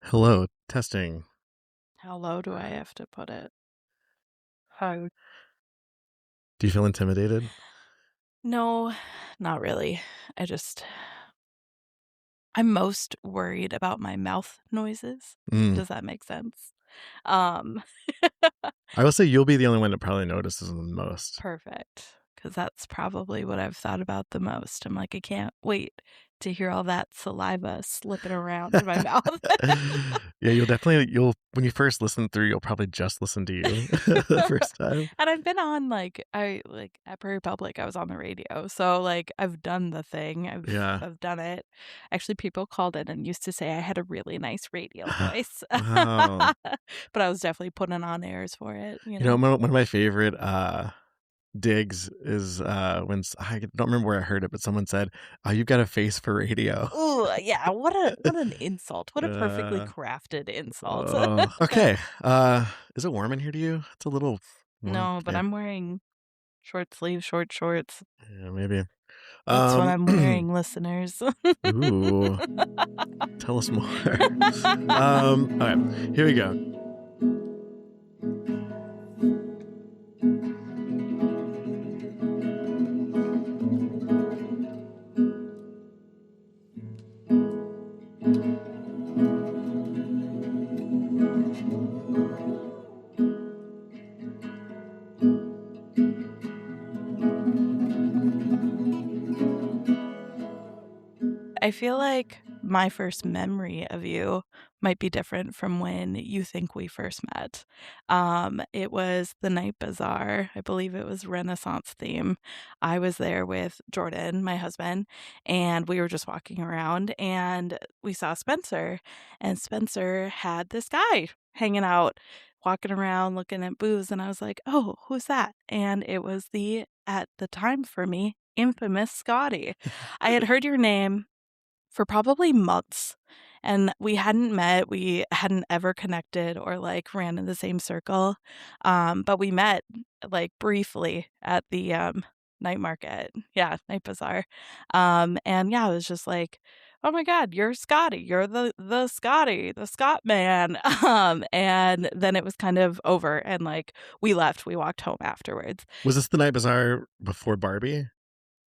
Hello, testing. How low do I have to put it? How? Do you feel intimidated? No, not really. I just, I'm most worried about my mouth noises. Mm. Does that make sense? Um, I will say you'll be the only one that probably notices them the most. Perfect. Because that's probably what I've thought about the most. I'm like, I can't wait to hear all that saliva slipping around in my mouth. Yeah, you'll when you first listen through, you'll probably just listen to you the first time. And I've been on at Prairie Public, I was on the radio. So like I've done the thing. Yeah. I've done it. Actually, people called in and used to say I had a really nice radio voice. Wow. But I was definitely putting on airs for it, You know, one of my favorite digs is I don't remember where I heard it, but someone said, "Oh, you've got a face for radio." Oh, yeah, what an insult. What a perfectly Uh, crafted insult. okay. Is it warm in here to you? It's a little warm. No, but Yeah. I'm wearing short sleeve, short shorts. Yeah, maybe. That's what Um, I'm wearing, listeners. ooh, tell us more. All right, here we go. I feel like my first memory of you might be different from when you think we first met. It was the night bazaar. I believe it was Renaissance theme. I was there with Jordan, my husband, and we were just walking around and we saw Spencer, and Spencer had this guy hanging out, walking around looking at booths, and I was like, "Oh, who's that?" And it was at the time for me, infamous Scottie. I had heard your name for probably months, and we hadn't met, we hadn't ever connected or, like, ran in the same circle, but we met, like, briefly at the, night market. Yeah, night bazaar, and yeah, I was just like, "Oh my god, you're Scottie, you're the Scottie, the Scott man," and then it was kind of over, and, like, we left, we walked home afterwards. Was this the night bazaar before Barbie?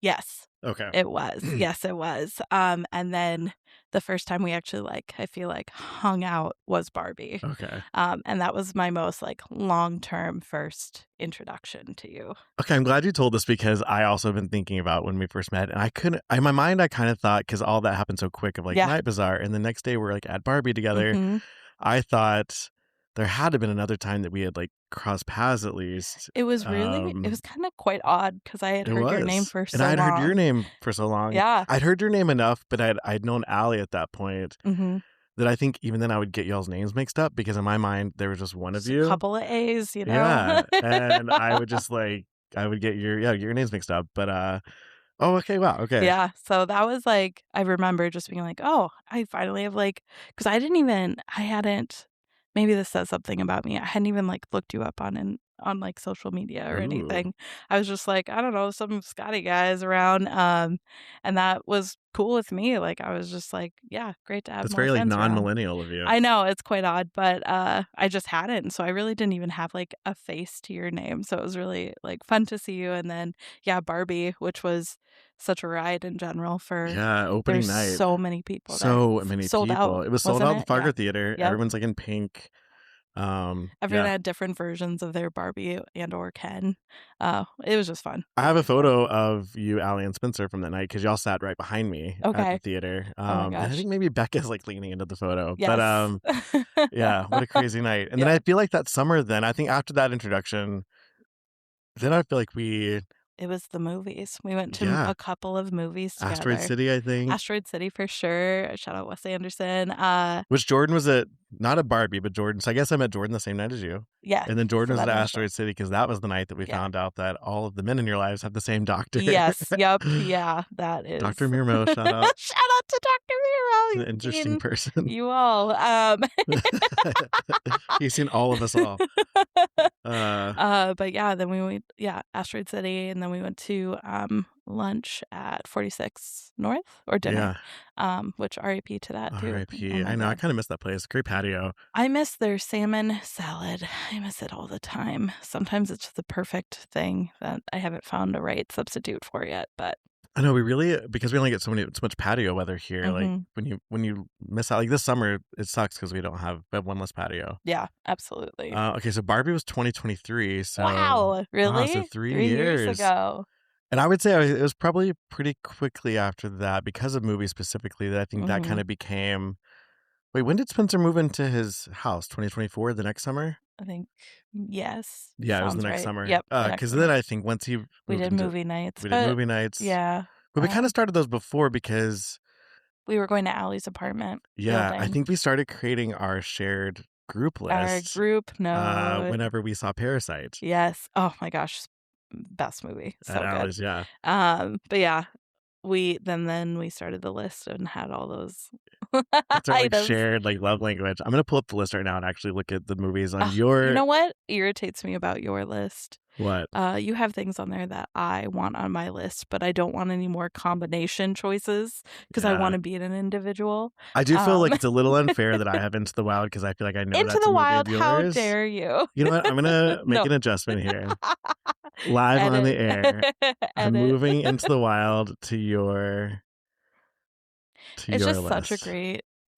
Yes, Okay. it was. Yes, it was. And then the first time we actually, like, I feel like hung out was Barbie. Okay. And that was my most, like, long-term first introduction to you. Okay, I'm glad you told this because I also been thinking about when we first met, and I couldn't. In my mind, I kind of thought because all that happened so quick of like Yeah. night bazaar, and the next day we're like at Barbie together. Mhm. I thought there had to been another time that we had like crossed paths at least. It was kinda quite odd because I had It heard your name was. for And so I'd heard your long. name for so long. Yeah. I'd heard your name enough, but I'd known Allie at that point Mhm. that I think even then I would get y'all's names mixed up because in my mind there was just one of Just a you. couple of A's, you know? Yeah. And I would just like I would get your names mixed up. But oh okay, wow, okay. Yeah, so that was, like, I remember just being like, "Oh, I finally have, like," because I hadn't, maybe this says something about me, I hadn't even, like, looked you up on, like, social media or Ooh. anything. I was just like, "I don't know, some Scotty guys around," and that was cool with me, like, I was just like, "Yeah, great to have That's more very like friends around." non-millennial of you. I know, it's quite odd, but, I just hadn't, so I really didn't even have, like, a face to your name, so it was really, like, fun to see you, and then, yeah, Barbie, which was such a ride in general for Yeah, opening there's night. so many people there. So many Sold people. out, It was sold wasn't out at the it? Yeah. Fargo Theater. Yep. Everyone's like in pink. Everyone Yeah. had different versions of their Barbie and or Ken. It was just fun. I have a photo of you, Allie, and Spencer from that night because y'all sat right behind me at the Okay. theater. Oh my And I gosh. think maybe Becca's like leaning into the photo. But Yes. yeah, what a crazy night. And then Yeah. I feel like that summer then, I think after that introduction, then I feel like It was the movies. We went to yeah, a couple of movies Asteroid together. City, I think. Asteroid City for sure. Shout out Wes Anderson. Which Jordan was at, not a Barbie, but Jordan. So I guess I met Jordan the same night as you. Yeah, And then Jordan for was at that initial. Asteroid City because that was the night that we Yeah. found out that all of the men in your lives have the same doctor. Yes, yep, yeah, that is Dr. Mirmo, shout out. shout out to Dr. An Miro, he's interesting seen person. you all, He's seen all of us all. Uh, but yeah, then we went, yeah, Asteroid City, and then we went to, lunch at 46 North or dinner, Yeah. which RIP to that too. Oh R.I.P. my I know, I god. kinda miss that place. Great patio. I miss their salmon salad. I miss it all the time. Sometimes it's the perfect thing that I haven't found a right substitute for yet, but I know we really because we only get so much patio weather here, like, mhm. when you miss out like, this summer, it sucks because we have one less patio. Yeah, absolutely. Okay, so Barbie was 2023, Wow, so really? 3 3 years years. ago. And I would say it was probably pretty quickly after that because of movies specifically that I think that Mhm. kinda became wait, when did Spencer move into his house? 2024, the next summer? I think yes, Yeah, it was the sounds next right. summer. Yep, the next Because summer. then I think once he We moved did into movie nights, we did but movie nights, yeah, but we kinda started those before because we were going to Allie's apartment yeah, I building. think we started creating our shared group Our list, group note. whenever we saw Parasite Yes. Oh my gosh, best movie, at so good. Alley's, yeah. But yeah, then we started the list and had all those That's our, like, items. shared, like, love language. I'm gonna pull up the list right now and actually look at the movies on Ugh, you your know what irritates me about your list? what? You have things on there that I want on my list, but I don't want any more combination choices because I Yeah. wanna be an individual. I do feel like Um, it's a little unfair that I have Into the Wild because I feel like I know Into that's the a movie of Wild, how yours. dare you? You know what? I'm gonna make No. an adjustment here. Live on the Edit. air. I'm Edit. moving Into the Wild to It's your just such a list.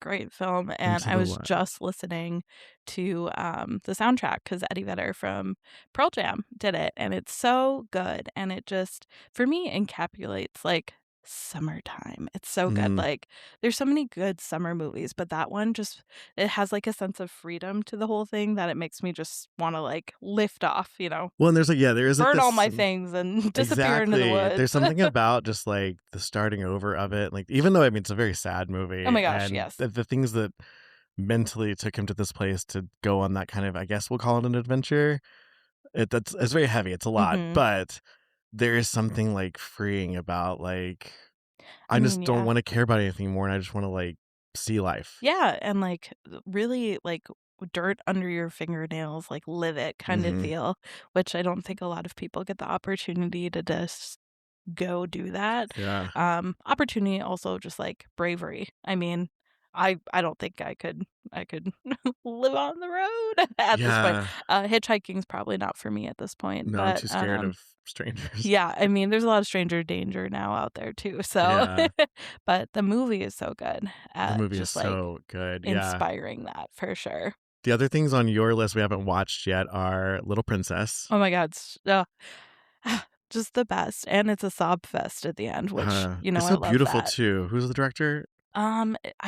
great film, and Into I the was Wild. just listening to, the soundtrack because Eddie Vedder from Pearl Jam did it, and it's so good, and it just, for me, encapsulates, like, summertime. It's so good, Mhm. like, there's so many good summer movies, but that one just it has, like, a sense of freedom to the whole thing that it makes me just wanna, like, lift off, Well, and there's like yeah, there is like burn all this my things and disappear into the exactly. There's woods. something about just like the starting over of it. Like even though I mean it's a very sad Oh movie my gosh, and yes. the things that mentally took him to this place to go on that kind of I guess we'll call it an adventure. It's very heavy. It's a lot, Mhm. but there is something like freeing about like I I mean, just don't yeah. want to care about anything more and I just want to like see life. Yeah, and, like, really, like, dirt under your fingernails, like, live it kind of Mhm. feel, which I don't think a lot of people get the opportunity to just go do that. Yeah. Opportunity, also just, like, bravery. I mean, I don't think I could live on the road at this point. Yeah. Hitchhiking's probably not for me at this point, No, I'm but, too scared of strangers. yeah, I mean, there's a lot of stranger danger now out there too, so Yeah. but the movie is so good The at movie is just, like, so good. Yeah. inspiring that for sure. The other things on your list we haven't watched yet are Little Princess. Oh my god, just the best, and it's a sob fest at the end, which, It's I so love beautiful that. too. Who's the director?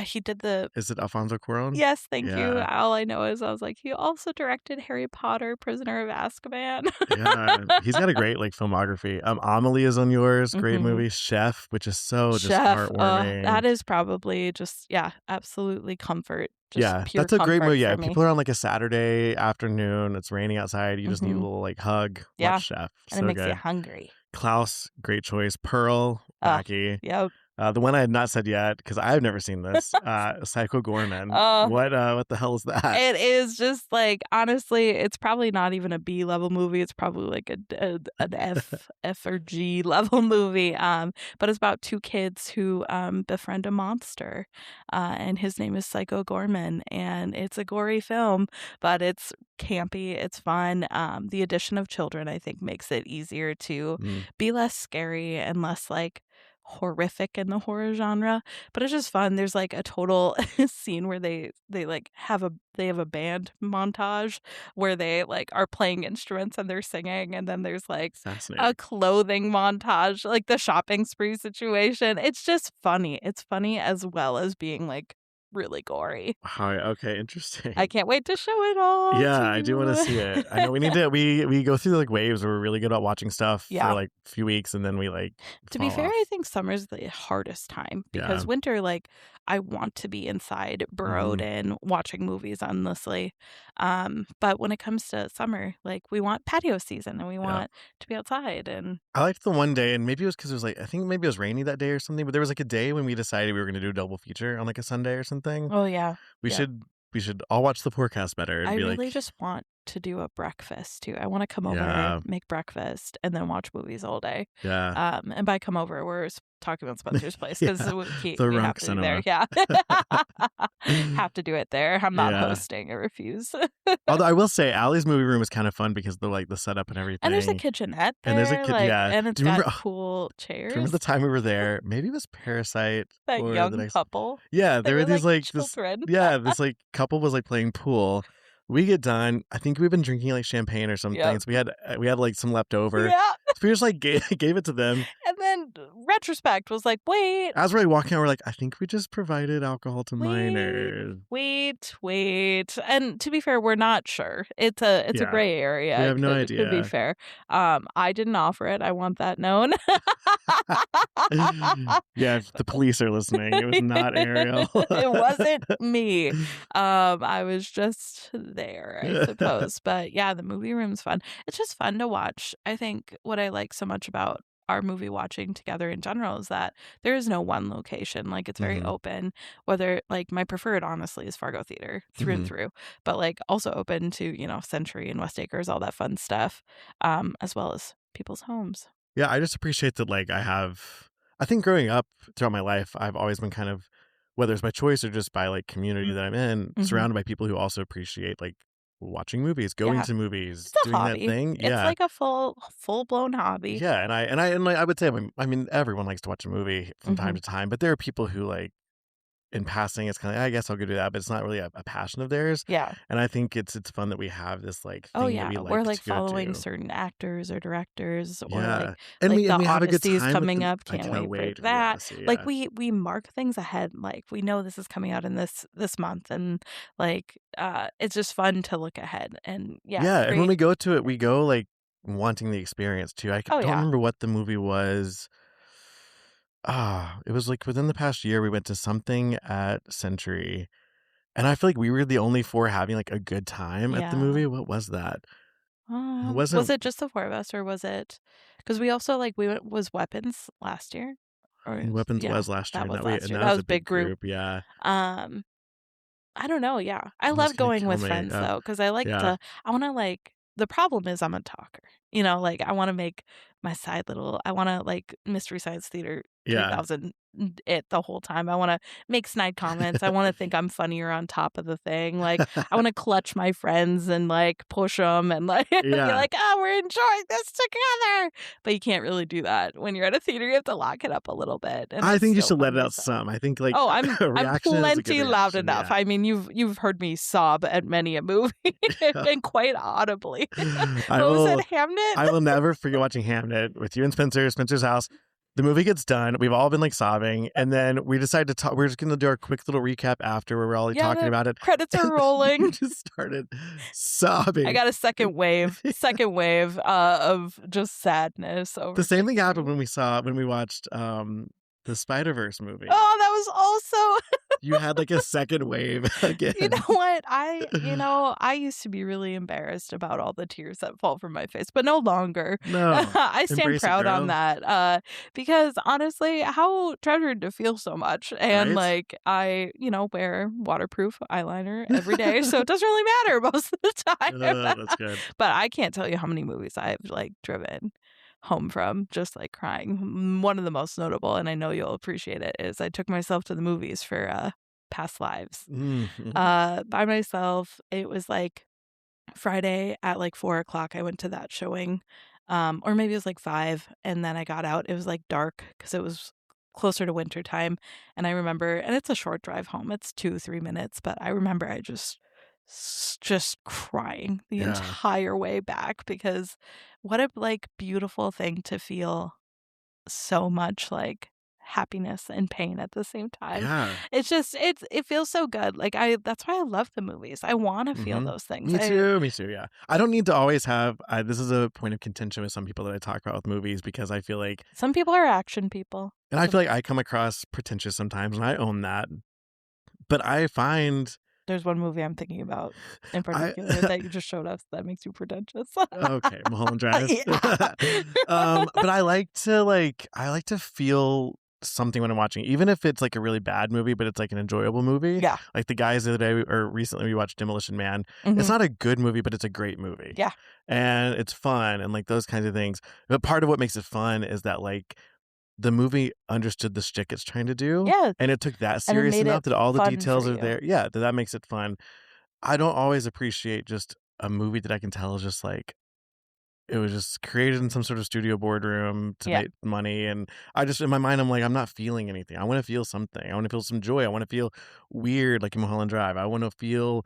He did the Is it Alfonso Cuarón? yes, thank you. Yeah. All I know is I was like, "He also directed Harry Potter: Prisoner of Azkaban." Yeah. He's got a great, like, filmography. Amelie is on yours, great Mhm. movie. Chef, which is so just Chef, heartwarming. that is probably just yeah, absolutely comfort, just Yeah, pure that's a great comfort movie. Yeah, for if me. people are on, like, a Saturday afternoon, it's raining outside, you just need a Mhm. little, like, hug, watch Yeah, Chef. and it So makes you good. hungry. Klaus, great choice. Pearl, Oh, wacky. yep. The one I had not said yet because 'cause I've never seen this, Psycho Gorman. Oh, What the hell is that? it is just, like, honestly, it's probably not even a B level movie, it's probably like an F or G level movie, but it's about 2 kids who, befriend a monster, and his name is Psycho Gorman, and it's a gory film, but it's campy, it's fun, the addition of children, I think, makes it easier to Mm, be less scary and less, like, horrific in the horror genre, but it's just fun. There's, like, a total scene where like, they have a band montage where they, like, are playing instruments and they're singing, and then there's, like, a fascinating. clothing montage, like the shopping spree situation. It's just funny. It's funny as well as being, like, really gory. Wow, okay, I interesting. can't wait to show it all Yeah, to I do wanna you. see it. I know we need to we go through, like, waves where we're really good at watching stuff for, Yeah. like, a few weeks, and then we, like, To be fall fair, I off. think summer's the hardest time Yeah. because winter, like, I want to be inside, burrowed Mhm. in, watching movies endlessly. But when it comes to summer, like, we want patio season and we Yeah. want to be outside and I liked the one day, and maybe it was because it was, like I think maybe it was rainy that day or something, but there was, like, a day when we decided we were gonna do a double feature on, like, a Sunday or something. oh, yeah. We Yep. should we should all watch the forecast better and I be really like, just want to do a breakfast too. I wanna come over, yeah, make breakfast, and then watch movies all day. yeah, And by come over, we're talking about Spencer's place 'cause yeah, the we have Runk to be there, Cinema. yeah. Have to do it there. I'm not Yeah. hosting, I refuse. Although I will say Allie's movie room is kind of fun because the setup and And there's a everything, kitchenette and there's a there, kid, like, yeah. and it's Do you got remember cool do you remember the chairs. time we were there? Maybe it was Parasite That or the young next. couple, Yeah, they there were were these, like like, children. this, like, couple was, like, playing pool. We get done, I think we've been drinking, like, champagne or something, Yep. so we had, like, some left over. Yeah, So we just, like, gave it to them. and then retrospect was like, "Wait, As we're, like, walking out, we're like, "I think we just provided alcohol to wait, minors." wait." And to be fair, we're not sure. It's a Yeah. gray We area. have no It could be idea. fair. I didn't offer it. I want that known. Yeah, if the police are listening, it was not Ariel. It wasn't me. I was just there, I suppose. But yeah, the movie room's fun. It's just fun to watch. I think what I like so much about our movie watching together in general is that there is no one location. Like it's very Mhm, open. Whether like my preferred honestly is Fargo Theater through and mhm. through, but like also open to, Century and West Acres, all that fun stuff, as well as people's homes. Yeah, I just appreciate that, like, I think growing up throughout my life, I've always been kind of, whether it's by choice or just by, like, community that I'm in, Mm-hmm. surrounded by people who also appreciate, like, watching movies, going Yeah. to movies, It's a doing that hobby. thing. It's Yeah. like a full-blown hobby. Yeah, like, I would say, I mean, everyone likes to watch a movie from time Mhm. to time, but there are people who, like, in passing, it's kinda like, "I guess I'll go do that," but it's not really a passion of theirs, Yeah. and I think it's fun that we have this, like, Oh, thing that yeah. we We're, like like, to go following do. certain actors or directors or, Yeah, like, and the we have a good Odyssey's time with coming them. up, I can't cannot wait for wait for the that. Odyssey, Like, yeah. we mark things ahead, like, we know this is coming out in this month, and, like, it's just fun to look ahead and, yeah, Yeah, and when create we go to it, we go, like, wanting the experience too. Oh, Don't yeah. remember what the movie was. It was, like, within the past year, we went to something at Century, and I feel like we were the only 4 having, like, a good time at the Yeah. movie. What was that? It Was wasn't. it just the 4 of us, or was it? Because we also, like, we went was Weapons last year? Weapons Yeah, was last year, that and was last year. that That was was a big big group. group, yeah. Um I don't know, yeah. I Almost love gonna going kill with me, friends though, because I like yeah. to I wanna, like the problem is I'm a talker, like, I wanna make my side little I wanna, like, Mystery Science Theater Yeah. 3000 it the whole time. I wanna make snide comments. I wanna think I'm funnier on top of the thing, like, I wanna clutch my friends and, like, push them and, like, be Yeah. like, "Oh, we're enjoying this together." But you can't really do that when you're at a theater, you have to lock it up a little bit, and I it's think you still should let fun it to out yourself. some. I think, like, Oh, a I'm reaction is a good plenty loud reaction, enough. yeah. I mean, you've heard me sob at many a movie and quite audibly. I What was it, will Hamnet? I will never forget watching Hamnet with you and Spencer's house. The movie gets done, we've all been, like, sobbing, and then we decide to talk we're just gonna do our quick little recap after where we're all, like, Yeah, talking the about it, credits are and then you rolling. just started I sobbing. got a second wave, of just sadness The over same thing happened Victory. when we watched, the Spider-Verse movie. Oh, that was also You had, like, a second wave You know again. what? I used to be really embarrassed about all the tears that fall from my face, but no longer. No. I stand Embrace it, proud on girl. that, because honestly, how treasured to feel so much, and, Right? like, I, wear waterproof eyeliner every day, so it doesn't really matter most of the time. That's good. But I can't tell you how many movies I've, like, driven home from just, like, crying. One of the most notable, and I know you'll appreciate it, is I took myself to the movies for, Past Lives, Mhm. by myself. It was, like, Friday at, like, 4 o'clock. I went to that showing, or maybe it was, like, 5, and then I got out. It was, like, dark because it was closer to winter time, and I remember and it's a short drive home. It's 2, 3 minutes, but I remember I just crying the Yeah. entire way back because what a, like, beautiful thing to feel so much, like, happiness and pain at the same time. Yeah. It feels so good. Like, I that's why I love the movies. I wanna feel Mhm. those things. Me too, yeah. I don't need to always have this is a point of contention with some people that I talk about with movies because I feel like Some people are action people. and I feel like I come across pretentious sometimes, and I own that, but I find There's one movie I'm thinking about in I particular that you just showed us that makes you pretentious. okay, Mulholland Drive. Yeah. But I like to feel something when I'm watching, even if it's like a really bad movie, but it's like an enjoyable movie. Yeah. Like the guys the other day or recently we watched Demolition Man. It's Mhm. not a good movie, but it's a great movie. Yeah. And it's fun and like those kinds of things. But part of what makes it fun is that like the movie understood the shtick it's trying to do, Yeah, and it took that and it serious made enough it that all the fun for details are you. there. Yeah, that makes it fun. I don't always appreciate just a movie that I can tell is just like it was just created in some sort of studio boardroom to Yeah. make money, and I just in my mind, I'm like, "I'm not feeling anything. I wanna feel something. I wanna feel some joy. I wanna feel weird like in Mulholland Drive. I wanna feel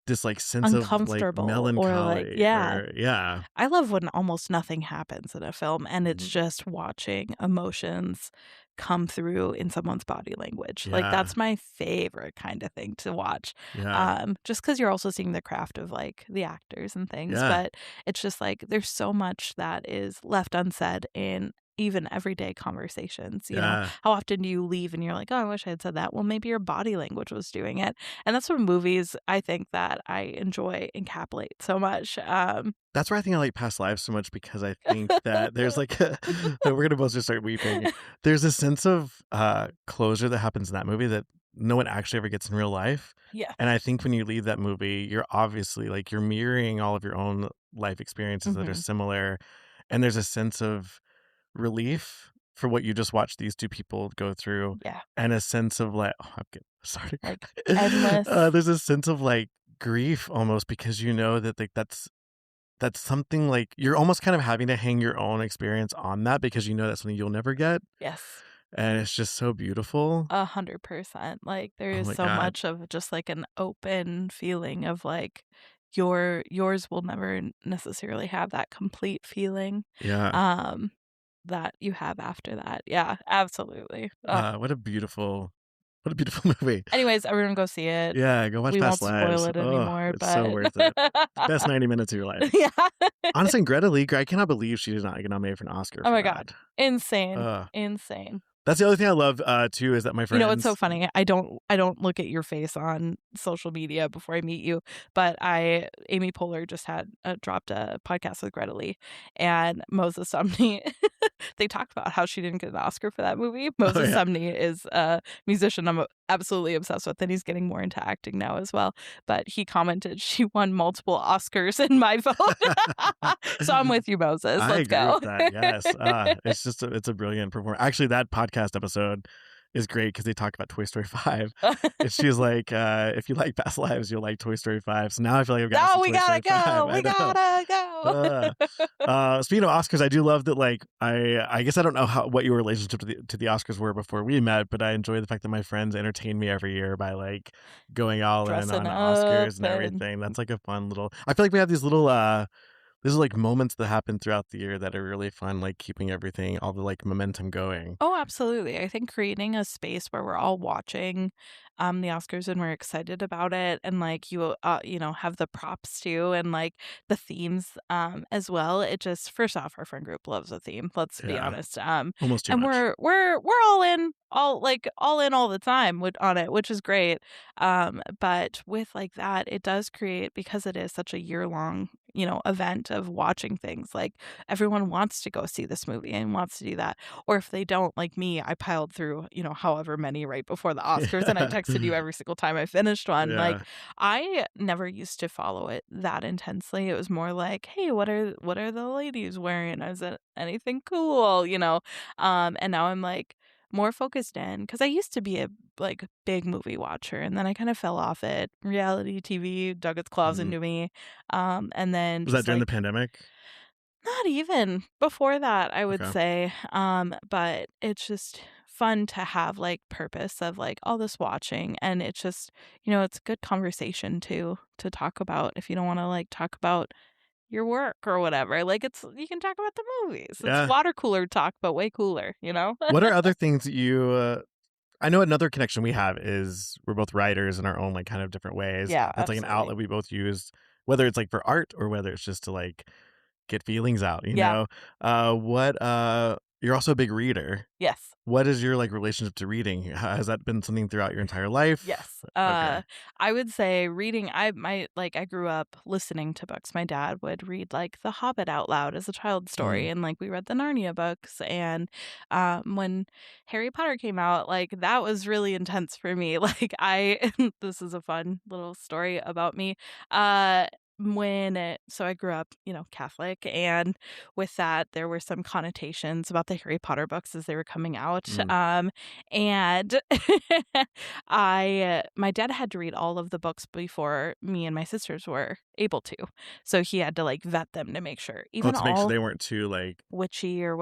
this, like, sense of, like, Uncomfortable or like melancholy yeah. or" Yeah. I love when almost nothing happens in a film and it's Mhm. just watching emotions come through in someone's body language. Like, Yeah. that's my favorite kind of thing to watch. Yeah. Just because 'cause you're also seeing the craft of, like, the actors and things, Yeah. but it's just, like, there's so much that is left unsaid in even everyday conversations, you know? Yeah. How often do you leave and you're like, "Oh, I wish I had said that." Well, maybe your body language was doing it, and that's what movies I think that I enjoy encapsulate so much. That's why I think I like Past Lives so much because I think that there's like a we're gonna both just start weeping. There's a sense of, closure that happens in that movie that no one actually ever gets in real life, Yeah. and I think when you leave that movie, you're obviously like, you're mirroring all of your own life experiences that are Mhm. similar, and there's a sense of relief for what you just watched these 2 people go through, Yeah. and a sense of like I'm getting starting to Like, cry. endless There's a sense of, like, grief almost because you know that, like, that's something like you're almost kind of having to hang your own experience on that because you know that's something you'll never get, yes. and it's just so beautiful. 100%. Like, there Oh is my so god. much of just, like, an open feeling of, like, yours will never necessarily have that complete feeling, Yeah. um, that you have after that. Yeah, absolutely. Ugh. What a beautiful movie. Anyways, everyone go see it. Yeah, go watch We won't Past spoil Lives. it Oh, anymore, it's so but worth it. Best 90 minutes of your life. yeah. Honestly, and Greta Lee, I cannot believe she did not get nominated for an Oscar Oh for my god. that. Insane. Ugh. Insane. That's the other thing I love, too, is that my You know, it's so friends funny. I don't look at your face on social media before I meet you, but Amy Poehler just had, dropped a podcast with Greta Lee, and Moses Sumney they talked about how she didn't get an Oscar for that movie. Oh, Moses yeah. Sumney is a musician I'm absolutely obsessed with, and he's getting more into acting now as well, but he commented, "She won multiple Oscars in my vote." So I'm with you, Moses. I Let's agree go. with that, yes, it's just it's a brilliant performance. Actually, that podcast episode is great because they talk about Toy Story 5, and she's like, "If you like Past Lives, you'll like Toy Story 5." So now I feel like I've gotta No, see we Toy gotta Story 5, go. I We know. gotta go. Uh, Speaking of Oscars, I do love that, like, I guess I don't know what your relationship to the Oscars were before we met, but I enjoy the fact that my friends entertain me every year by, like, going all in Dressing on up Oscars and and everything. That's, like, a fun little I feel like we have these are, like, moments that happen throughout the year that are really fun, like, keeping everything all the, like, momentum going. oh, absolutely. I think creating a space where we're all watching, the Oscars and we're excited about it and, like, you know, have the props too and, like, the themes, as well. It just first off, our friend group loves a theme, let's be Yeah, honest, almost too and much. we're all in all the time with on it, which is great, but with, like, that, it does create because it is such a year-long, you know, event of watching things, like, everyone wants to go see this movie and wants to do that. Or if they don't, like me, I piled through, you know, however many right before the Oscars, and I texted you every single time I finished one. Like, Yeah, I never used to follow it that intensely. It was more like, "Hey, what are the ladies wearing? Is it anything cool?" You know? And now I'm like more focused in because I used to be a like big movie watcher, and then I kind of fell off it. Reality TV dug its claws mhm. into me, and then Was that just during the like pandemic? not even. Before that, I would Okay. say, but it's just fun to have, like, purpose of, like, all this watching, and it's just you know, it's good conversation too, to talk about if you don't wanna, like, talk about your work or whatever, like, it's you can talk about the movies. It's Yeah. water cooler talk, but way cooler, you know? What are other things that you, I know another connection we have is we're both writers in our own, like, kind of different ways. Yeah, That's, like, an absolutely. outlet we both use, whether it's, like, for art or whether it's just to, like, get feelings out, you Yeah. know? What, You're also a big reader. Yes. What is your, like, relationship to reading? Has that been something throughout your entire life? Yes. Okay. I would say reading I grew up listening to books. My dad would read, like, The Hobbit out loud as a child's Mm, story, and, like, we read the Narnia books, and, when Harry Potter came out, like, that was really intense for me. Like, I this is a fun little story about me. Uh, so I grew up, Catholic, and with that, there were some connotations about the Harry Potter books as they were coming out, mm. and my dad had to read all of the books before me and my sisters were able to. So he had to, like, vet them to make sure. Oh, Even to make sure all they weren't too, like witchy or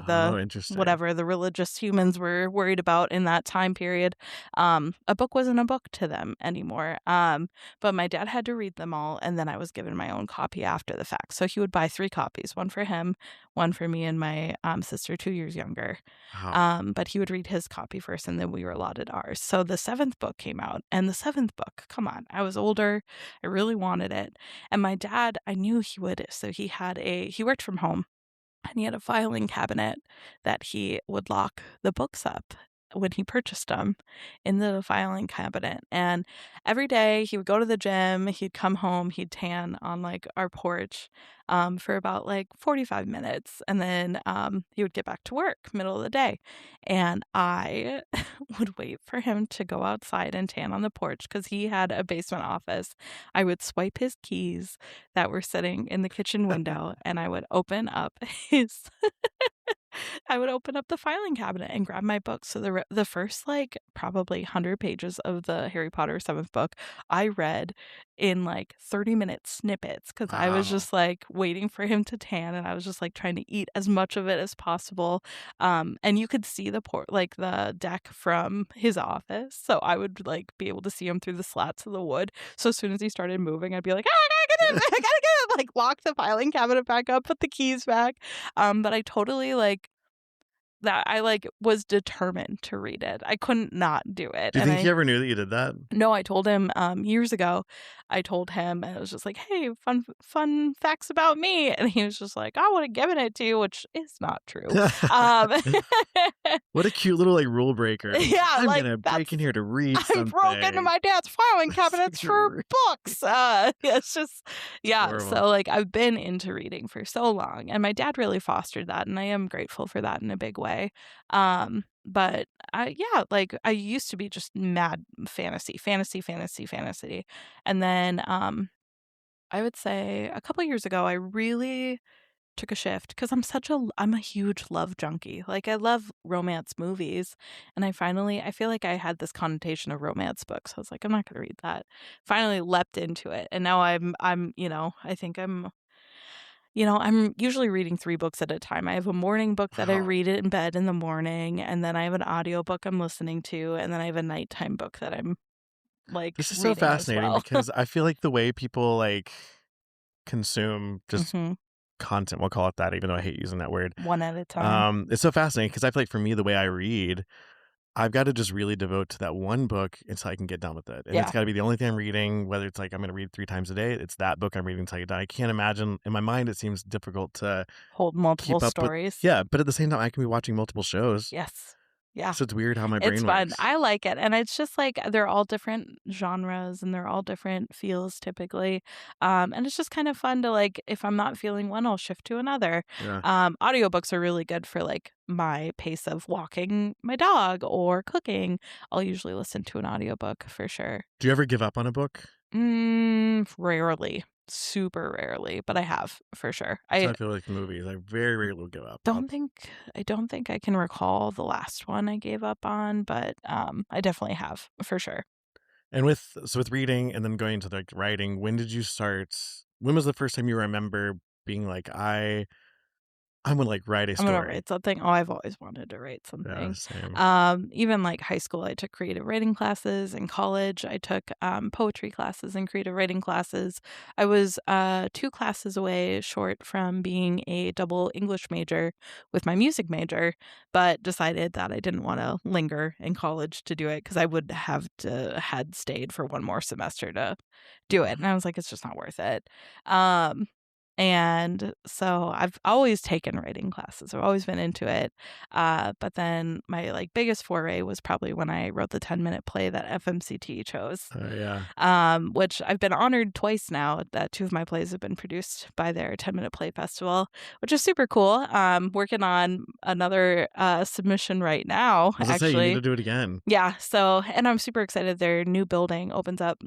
oh, interesting. whatever the religious humans were worried about in that time period, a book wasn't a book to them anymore. But my dad had to read them all, and then I was given my own copy after the fact. So he would buy 3 copies, one for him, one for me and my, sister 2 years younger. Wow. But he would read his copy first, and then we were allotted ours. So the 7th book came out, and the 7th book, come on, I was older, I really wanted it, and my dad, I knew he would, so he worked from home, and he had a filing cabinet that he would lock the books up when he purchased them in the filing cabinet. And every day he would go to the gym, he'd come home, he'd tan on like our porch for about like 45 minutes. And then he would get back to work middle of the day. And I would wait for him to go outside and tan on the porch because he had a basement office. I would swipe his keys that were sitting in the kitchen window, and I would open up his I would open up the filing cabinet and grab my books. So the first, like, probably 100 pages of the Harry Potter 7th book, I read in, like, 30-minute snippets because I was Wow. just, like, waiting for him to tan, and I was just, like, trying to eat as much of it as possible. And you could see the deck from his office, so I would, like, be able to see him through the slats of the wood. So as soon as he started moving, I'd be like, "Ah, I gotta get him! I gotta get him!" Like, lock the filing cabinet back up, put the keys back. But I totally, like, that I, like, was determined to read it. I couldn't not do it, Do you and think he I ever knew that you did that? no, I told him, years ago, I told him, and I was just like, "Hey, fun facts about me," and he was just like, "I would've given it to you," which is not true. Um, What a cute little, like, rule breaker. He's like, yeah, "I'm like, gonna break that's in here to read I broke into something." my dad's filing It's cabinets like, for books. It's just yeah, adorable. so, like, I've been into reading for so long, and my dad really fostered that, and I am grateful for that in a big way. But like, I used to be just mad fantasy, fantasy, fantasy, fantasy, and then, I would say a couple years ago, I really took a shift because I'm a huge love junkie. Like, I love romance movies, and I feel like I had this connotation of romance books. I was like, "I'm not gonna read that." Finally leapt into it, and now I think I'm usually reading 3 books at a time. I have a morning book that I Wow. read it in bed in the morning, and then I have an audiobook I'm listening to, and then I have a nighttime book that I'm, like, This is so reading as fascinating well. because I feel like the way people, like, consume just Mhm. content, we'll call it that, even though I hate using that word. One at a time. It's so fascinating because I feel like for me, the way I read, I've gotta just really devote to that one book until I can get done with it, and it's Yeah. gotta be the only thing I'm reading, whether it's like I'm gonna read 3 times a day, it's that book I'm reading until I get done. I can't imagine in my mind, it seems difficult to Hold multiple keep up with stories. yeah, but at the same time, I can be watching multiple shows, Yes. Yeah. so it's weird how my It's brain fun. works. I like it, and it's just, like, they're all different genres, and they're all different feels typically, and it's just kind of fun to, like, if I'm not feeling one, I'll shift to another. Yeah. Audiobooks are really good for, like, my pace of walking my dog or cooking. I'll usually listen to an audiobook for sure. Do you ever give up on a book? Rarely, super rarely, but I have for sure. That's how I feel like movies, I very rarely will give up. I don't think I can recall the last one I gave up on, but, I definitely have, for sure. And with reading and then going to, like, writing, when was the first time you remember being like, I'm gonna, like, write a I'm gonna story? write something. Oh, I've always wanted to write Yeah, something. same. Even, like, high school, I took creative writing classes. In college, I took, poetry classes and creative writing classes. I was, 2 classes away short from being a double English major with my music major, but decided that I didn't wanna linger in college to do it because I would have to had stayed for 1 more semester to do it, and I was like, "It's just not worth it." Um And so I've always taken writing classes. I've always been into it. But then my like biggest foray was probably when I wrote the 10-minute play that FMCT chose, Oh, yeah. which I've been honored twice now that 2 of my plays have been produced by their 10-minute play festival, which is super cool. Working on another submission right now, I was gonna say, you need to actually. do it again. Yeah, so and I'm super excited. Their new building opens up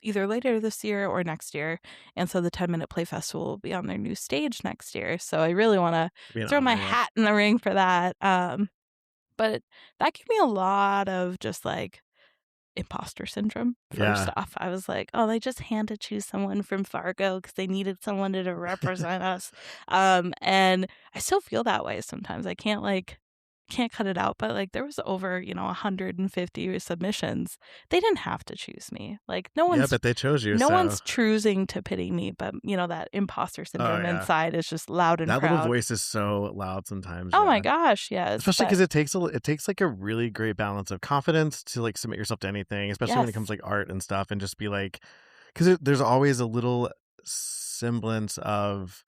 either later this year or next year, and so the 10-minute play festival will be on their new stage next year. So I really want to It'd be an throw my honor, yeah. hat in the ring for that. But that gave me a lot of just like imposter syndrome. First Yeah. off, I was like, oh, they just had to choose someone from Fargo because they needed someone to represent us. And I still feel that way sometimes. I can't cut it out, but like there was over 150 submissions. They didn't have to choose me. Like Yeah, but they chose you, no so one's choosing to pity me, but that imposter oh, syndrome yeah. inside is just loud and That little proud. voice is so loud sometimes, Oh my yeah. gosh, yes, Especially but because it takes, like, a really great balance of confidence to, like, submit yourself to anything, especially when it comes yes, to, like, art and stuff, and just be like 'cause there's always a little semblance of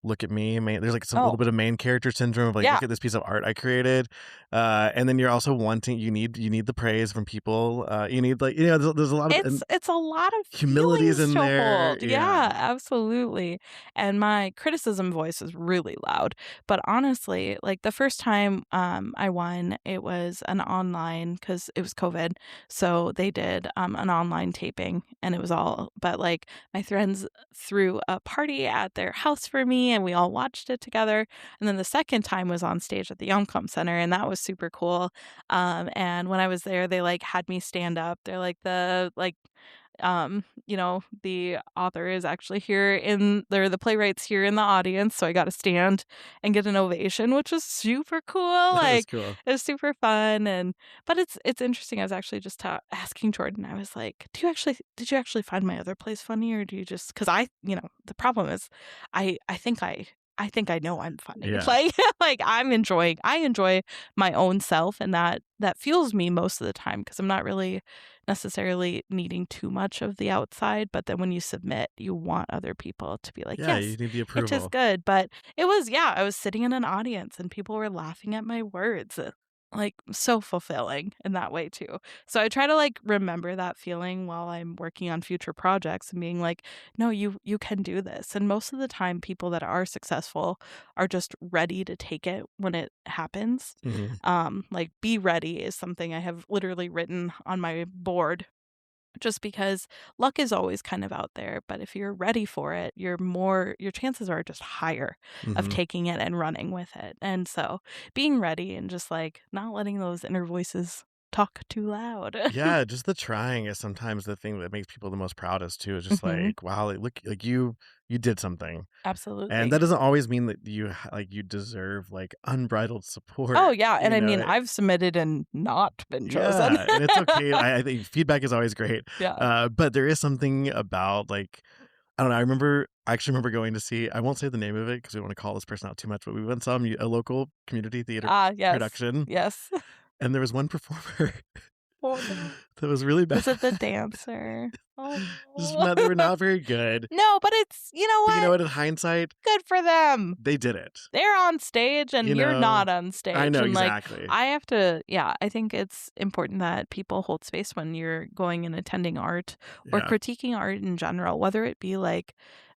look at me, there's like some little oh bit of main character syndrome of like, yeah. look at this piece of art I created. And then you're also wanting, you need the praise from people. You need like, there's a lot of and It's a lot of humilities feelings in to there. hold. Yeah. Yeah, absolutely. And my criticism voice is really loud. But honestly, like the first time I won, it was an online because it was COVID. So they did an online taping and it was all but like my friends threw a party at their house for me and we all watched it together. And then the second time was on stage at the Yomcom Center and that was super cool. And when I was there, they like had me stand up. They're like the author is actually here the playwrights here in the audience, so I got to stand and get an ovation, which was super cool. That is Like cool. it was super fun, and but it's interesting. I was actually just asking Jordan. I was like, did you actually find my other plays funny, or do you just because the problem is, I think I know I'm funny. Yeah. Like I enjoy my own self, and that fuels me most of the time because I'm not really necessarily needing too much of the outside, but then when you submit, you want other people to be like, Yeah. You "Yes, need the it is approval. good." But I was sitting in an audience and people were laughing at my words. Like so fulfilling in that way too. So I try to like remember that feeling while I'm working on future projects and being like, "No, you can do this." And most of the time people that are successful are just ready to take it when it happens. Hmm. Like be ready is something I have literally written on my board just because luck is always kind of out there, but if you're ready for it, your chances are just higher of Hmm. taking it and running with it. And so being ready and just like not letting those inner voices talk too loud. Yeah. Just the trying is sometimes the thing that makes people the most proudest too. Is just Mhm. like, wow, like, look, like you did something. And Absolutely. that doesn't always mean that you deserve like unbridled Oh support, yeah, and you I mean know. I've submitted and not been chosen. Yeah, and it's okay. I think feedback is always great. Yeah. But there is something about like I don't know. I actually remember going to see. I won't say the name of it because we don't want to call this person out too much. But we went and saw a local community theater Ah, yes. production, Yes. and there was one performer Oh no. that was really bad. Was it the dancer? Just Oh. not, they were not very good. No, but it's you know But you know what? what? In hindsight, Good for them. they did it. They're on stage You and you're know. not on I stage, know and, like, exactly. I have to yeah, I think it's important that people hold space when you're going and attending art or Yeah. critiquing art in general, whether it be, like,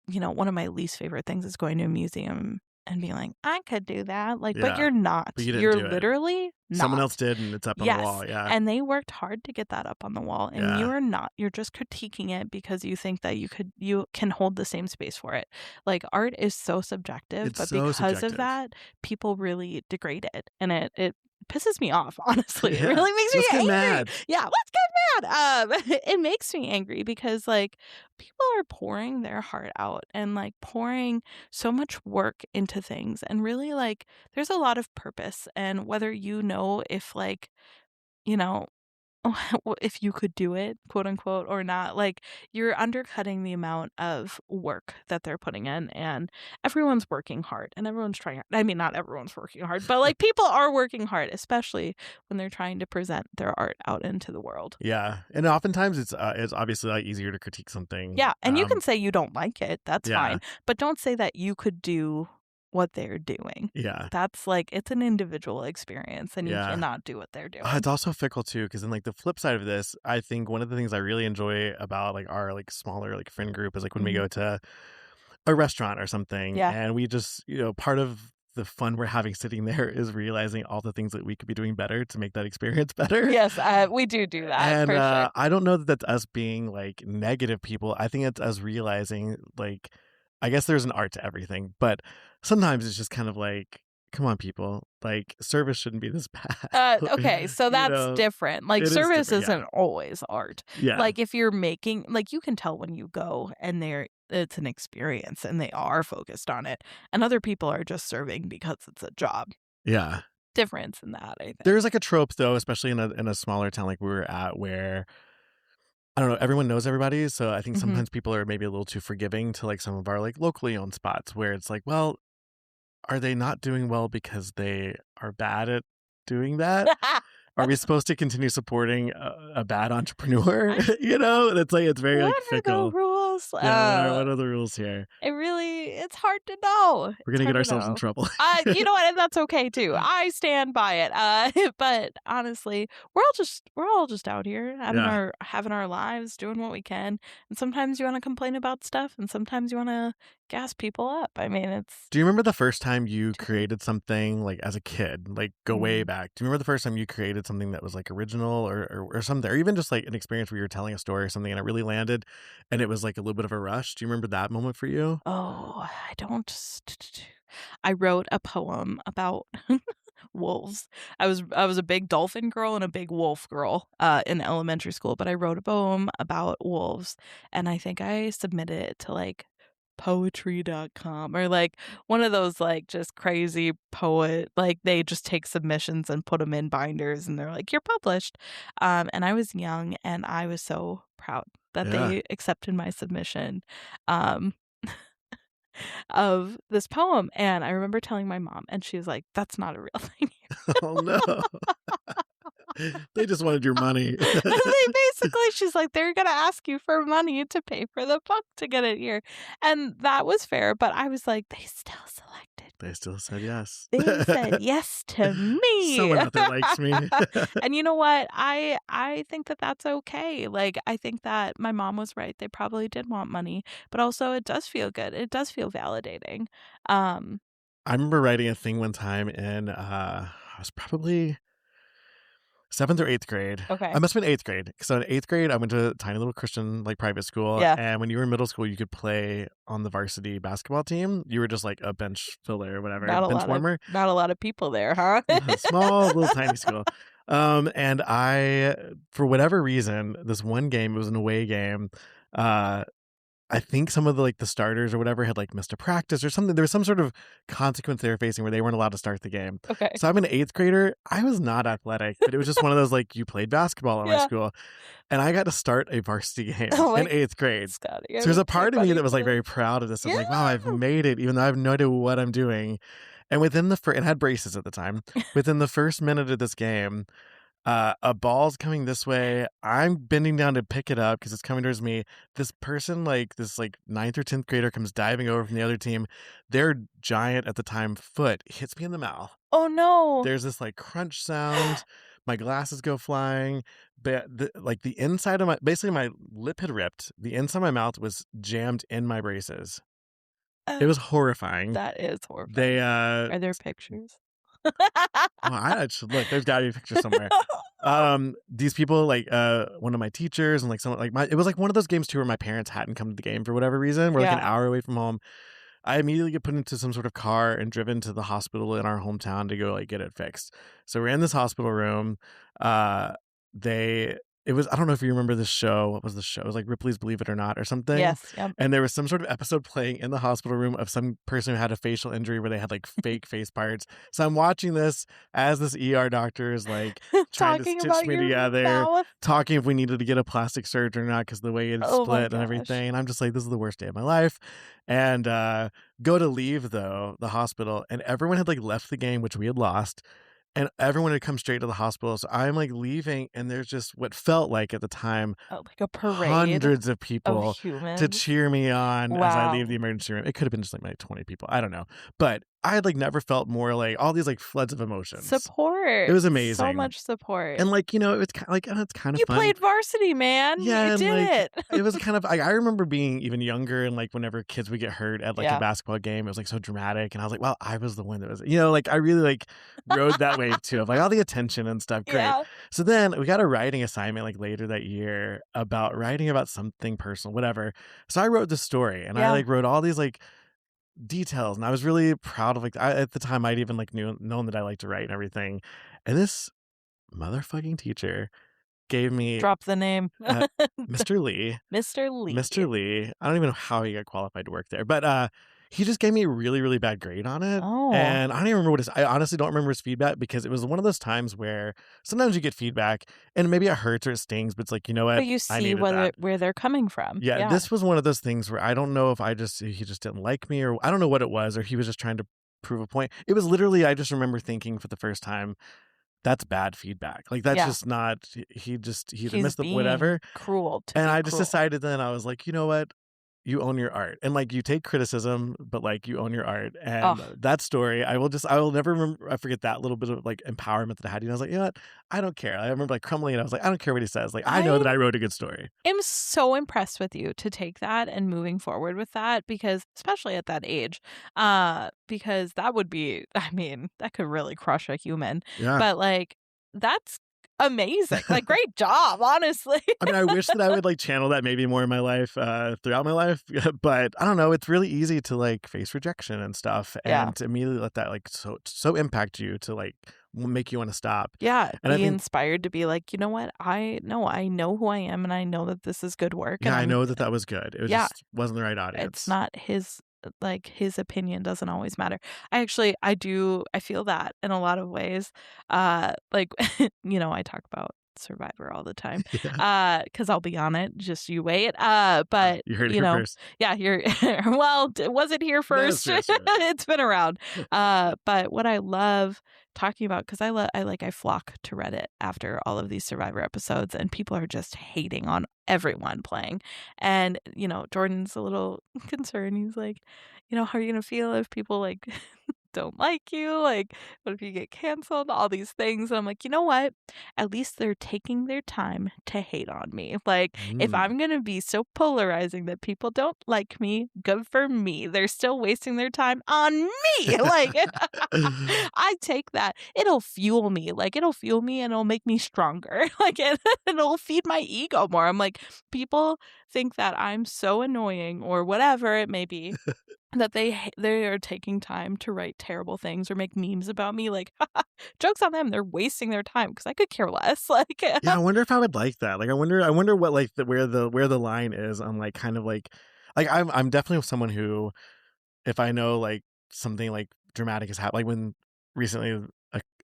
one of my least favorite things is going to a museum and being like, "I could do that," like, but Yeah. you're But not. you didn't You're do it. literally Someone else not. did, and it's up on the Yes, wall. Yeah. and they worked hard to get that up on the wall, and Yeah. you're not. You're just critiquing it because you think that you can hold the same space for it. Like, art is so subjective, It's but so because of subjective. that, people really degrade it, and it pisses me off, honestly. It Yeah. really makes me Let's get angry. mad. Yeah, let's get mad. It makes me angry because, like, people are pouring their heart out and, like, pouring so much work into things, and really, like, there's a lot of purpose, and whether if, like, you know if you could do it, quote unquote, or not. Like, you're undercutting the amount of work that they're putting in, and everyone's working hard and everyone's trying hard. I mean, not everyone's working hard, but like people are working hard, especially when they're trying to present their art out into the world. Yeah, and oftentimes it's obviously, like, easier to critique something, Yeah, and you can say you don't like it, that's yeah, fine, but don't say that you could do what they're doing. yeah, That's like it's an individual experience, and you yeah. cannot do what they're It's doing. also fickle too, because then, like, the flip side of this, I think one of the things I really enjoy about, like, our, like, smaller, like, friend group is, like, when we Mhm. go to a restaurant or something, Yeah. and we just, part of the fun we're having sitting there is realizing all the things that we could be doing better to make that experience better. Yes, we do that And, for sure. I don't know that that's us being, like, negative people. I think it's us realizing, like, I guess there's an art to everything, but sometimes it's just kind of like, "Come on, people, like, service shouldn't be this bad." Okay, so You that's know? different. Like, It is service different, yeah. isn't always art. Yeah. Like, if you're making like, you can tell when you go and it's an experience and they are focused on it, and other people are just serving because it's a job. Yeah. Difference in that, I think. There's, like, a trope, though, especially in a smaller town like we were at where, I don't know, everyone knows everybody, so I think Mhm. sometimes people are maybe a little too forgiving to, like, some of our, like, locally owned spots where it's like, well, are they not doing well because they are bad at doing that? Are we supposed to continue supporting a bad entrepreneur? It's like it's very, like, What are the fickle. rules? Yeah, what are the rules here? It's hard to know. We're It's gonna get hard to ourselves in know. trouble. You know what? And that's okay too. I stand by it. But honestly, we're all just out here Yeah. having our lives, doing what we can. And sometimes you want to complain about stuff, and sometimes you want to gas people up. I mean, it's Do you remember the first time you two things. created something, like, as a kid? Like, go way Mm. back. Do you remember the first time you created something that was, like, original or something? Or even just, like, an experience where you were telling a story or something and it really landed and it was, like, a little bit of a rush? Do you remember that moment for you? Oh, I don't. I wrote a poem about wolves. I was a big dolphin girl and a big wolf girl, in elementary school, but I wrote a poem about wolves, and I think I submitted it to, like, poetry.com or, like, one of those, like, just crazy poet like, they just take submissions and put them in binders, and they're like, "You're published." And I was young, and I was so proud that Yeah. they accepted my submission, um, of this poem, and I remember telling my mom, and she was like, "That's not a real thing." Oh, no. They just wanted your money. She's like, "They're gonna ask you for money to pay for the book to get it here." And that was fair, but I was like, "They still selected They still said yes. they said yes to me." Someone out there likes me. And you know what? I think that that's okay. Like, I think that my mom was right. They probably did want money, but also it does feel good. It does feel validating. Um, I remember writing a thing one time in, I was probably 7th or 8th grade. I okay. must have been 8th grade. So in 8th grade, I went to a tiny little Christian, like, private school, Yeah. and when you were in middle school, you could play on the varsity basketball team. You were just, like, a bench filler or whatever, bench warmer. Not a lot of people there, huh? Small, little, tiny school. And I, for whatever reason, this one game, it was an away game, uh I think some of the, like, the starters or whatever had, like, missed a practice or something. There was some sort of consequence they were facing where they weren't allowed to start the game. Okay. So I'm an 8th grader. I was not athletic, but it was just one of those, like, you played basketball at my Yeah. school, and I got to start a varsity game Oh in my 8th grade. Scotty, So I'm there's a too part of me funny that was, for like, this. very proud of this. I'm Yeah. like, "Wow, I've made it," even though I have no idea what I'm doing. And within the fir and had braces at the time. Within the first minute of this game, a ball's coming this way. I'm bending down to pick it up because it's coming towards me. This person, like this, like, ninth or 10th grader, comes diving over from the other team. Their giant at the time foot hits me in the mouth. Oh, no. There's this, like, crunch sound. My glasses go flying. But the inside of my basically my lip had ripped. The inside of my mouth was jammed in my braces. Uh, It was horrifying. that is They horrifying. Are there pictures? well, I should look. There's got to be a picture somewhere. These people, like, one of my teachers and, like, someone, like, my it was, like, one of those games too where my parents hadn't come to the game for whatever reason. We're, like, an Yeah. hour away from home. I immediately get put into some sort of car and driven to the hospital in our hometown to go, like, get it fixed. So we're in this hospital room. They it was I don't know if you remember this show. What was the show? It was like Ripley's Believe It or Not or something, Yes, yep. and there was some sort of episode playing in the hospital room of some person who had a facial injury where they had, like, fake face parts. So I'm watching this as this ER doctor is, like, trying to Talking stitch about me your together, mouth. talking if we needed to get a plastic surgery or not because the way it's Oh my split and gosh. everything, and I'm just like, "This is the worst day of my life," and, go to leave, though, the hospital, and everyone had, like, left the game, which we had lost, and everyone had come straight to the hospital, so I'm, like, leaving, and there's just what felt like at the time, Oh, like a parade hundreds of of people to humans. cheer me on as I leave the Wow. emergency room. It could have been just, like 20 people, I don't know, but I had, like, never felt more, like all these, like, floods of emotions. It Support. was So amazing, much support. and, like, it was kinda like, it's kinda You fun. played varsity, man. You Yeah, and, did like, it. it was kind of I remember being even younger and, like, whenever kids would get hurt at, like, a Yeah. basketball game, it was, like, so dramatic, and I was like, "Well, I was the one that was" like, I really, like, rode that wave too of, like, all the attention and stuff, great. Yeah. So then we got a writing assignment, like, later that year about writing about something personal, whatever. So I wrote this story, and I, Yeah. like, wrote all these, like, details, and I was really proud of, like at the time, I'd even, like, known that I liked to write and everything, and this motherfucking teacher gave me, Drop the name. uh, Mr. Lee Mr. Lee. Mr. Lee, I don't even know how he got qualified to work there, but, he just gave me a really, really bad grade on it, Oh. and I don't even remember I honestly don't remember his feedback because it was one of those times where sometimes you get feedback and maybe it hurts or it stings, but it's like, "You know what? But you I see needed whether that." where they're coming from. Yeah, Yeah. this was one of those things where I don't know if he just didn't like me or I don't know what it was, or he was just trying to prove a point. It was literally I just remember thinking for the first time, "That's bad feedback." Like, that's Yeah. just not he either He's missed the being whatever, cruel to and be I just cruel. decided then I was like, "You know what? You own your art." And, like, you take criticism, but, like, you own your art, and Oh, that story, I will never I forget that little bit of, like, empowerment that I had, I was like, "You know what? I don't care." I remember, like, crumbling it, I was like, "I don't care what he says, like, I know that I I wrote a good story." am so impressed with you to take that and moving forward with that because especially at that age, because that would be I mean, that could really crush a human. Yeah. But, like, that's amazing. Like, great job, honestly. I mean, I wish that I would, like, channel that maybe more in my life, throughout my life, but I don't know, it's really easy to, like, face rejection and stuff, Yeah. and to immediately let that, like, so impact you to, like, make you wanna stop, Yeah, and I be think inspired to be like, "You know what? I know who I am, and I know that this is good work, and yeah, I I'm" know that that was good, it was yeah. just wasn't the right It's audience. not his like, his opinion doesn't always matter. I feel that in a lot of ways. Like, I talk about Survivor all the time, Yeah. because 'cause I'll be on it, just you wait. But, You heard it here first. yeah, you're well, d was it here No, it's first? true, it's true. It's been around. But what I love talking about 'cause I flock to Reddit after all of these Survivor episodes, and people are just hating on everyone playing. And, Jordan's a little concerned. He's like, "How are you gonna feel if people, like, don't like you? Like, what if you get canceled?" All these things. And I'm like, "You know what? At least they're taking their time to hate on me. Like, if Mm. I'm gonna be so polarizing that people don't like me, good for me. They're still wasting their time on me." Like, I take that. It'll fuel me. Like, it'll fuel me and it'll make me stronger. Like, it'll feed my ego more. I'm like, people think that I'm so annoying or whatever it may be that they are taking time to write terrible things or make memes about me, like, jokes on them, they're wasting their time because I could care less, like Yeah, I wonder if I would like that, like, I wonder what, like, where the line is on, like, kind of, I'm definitely someone who if I know, like, something, like, dramatic has happened like, when recently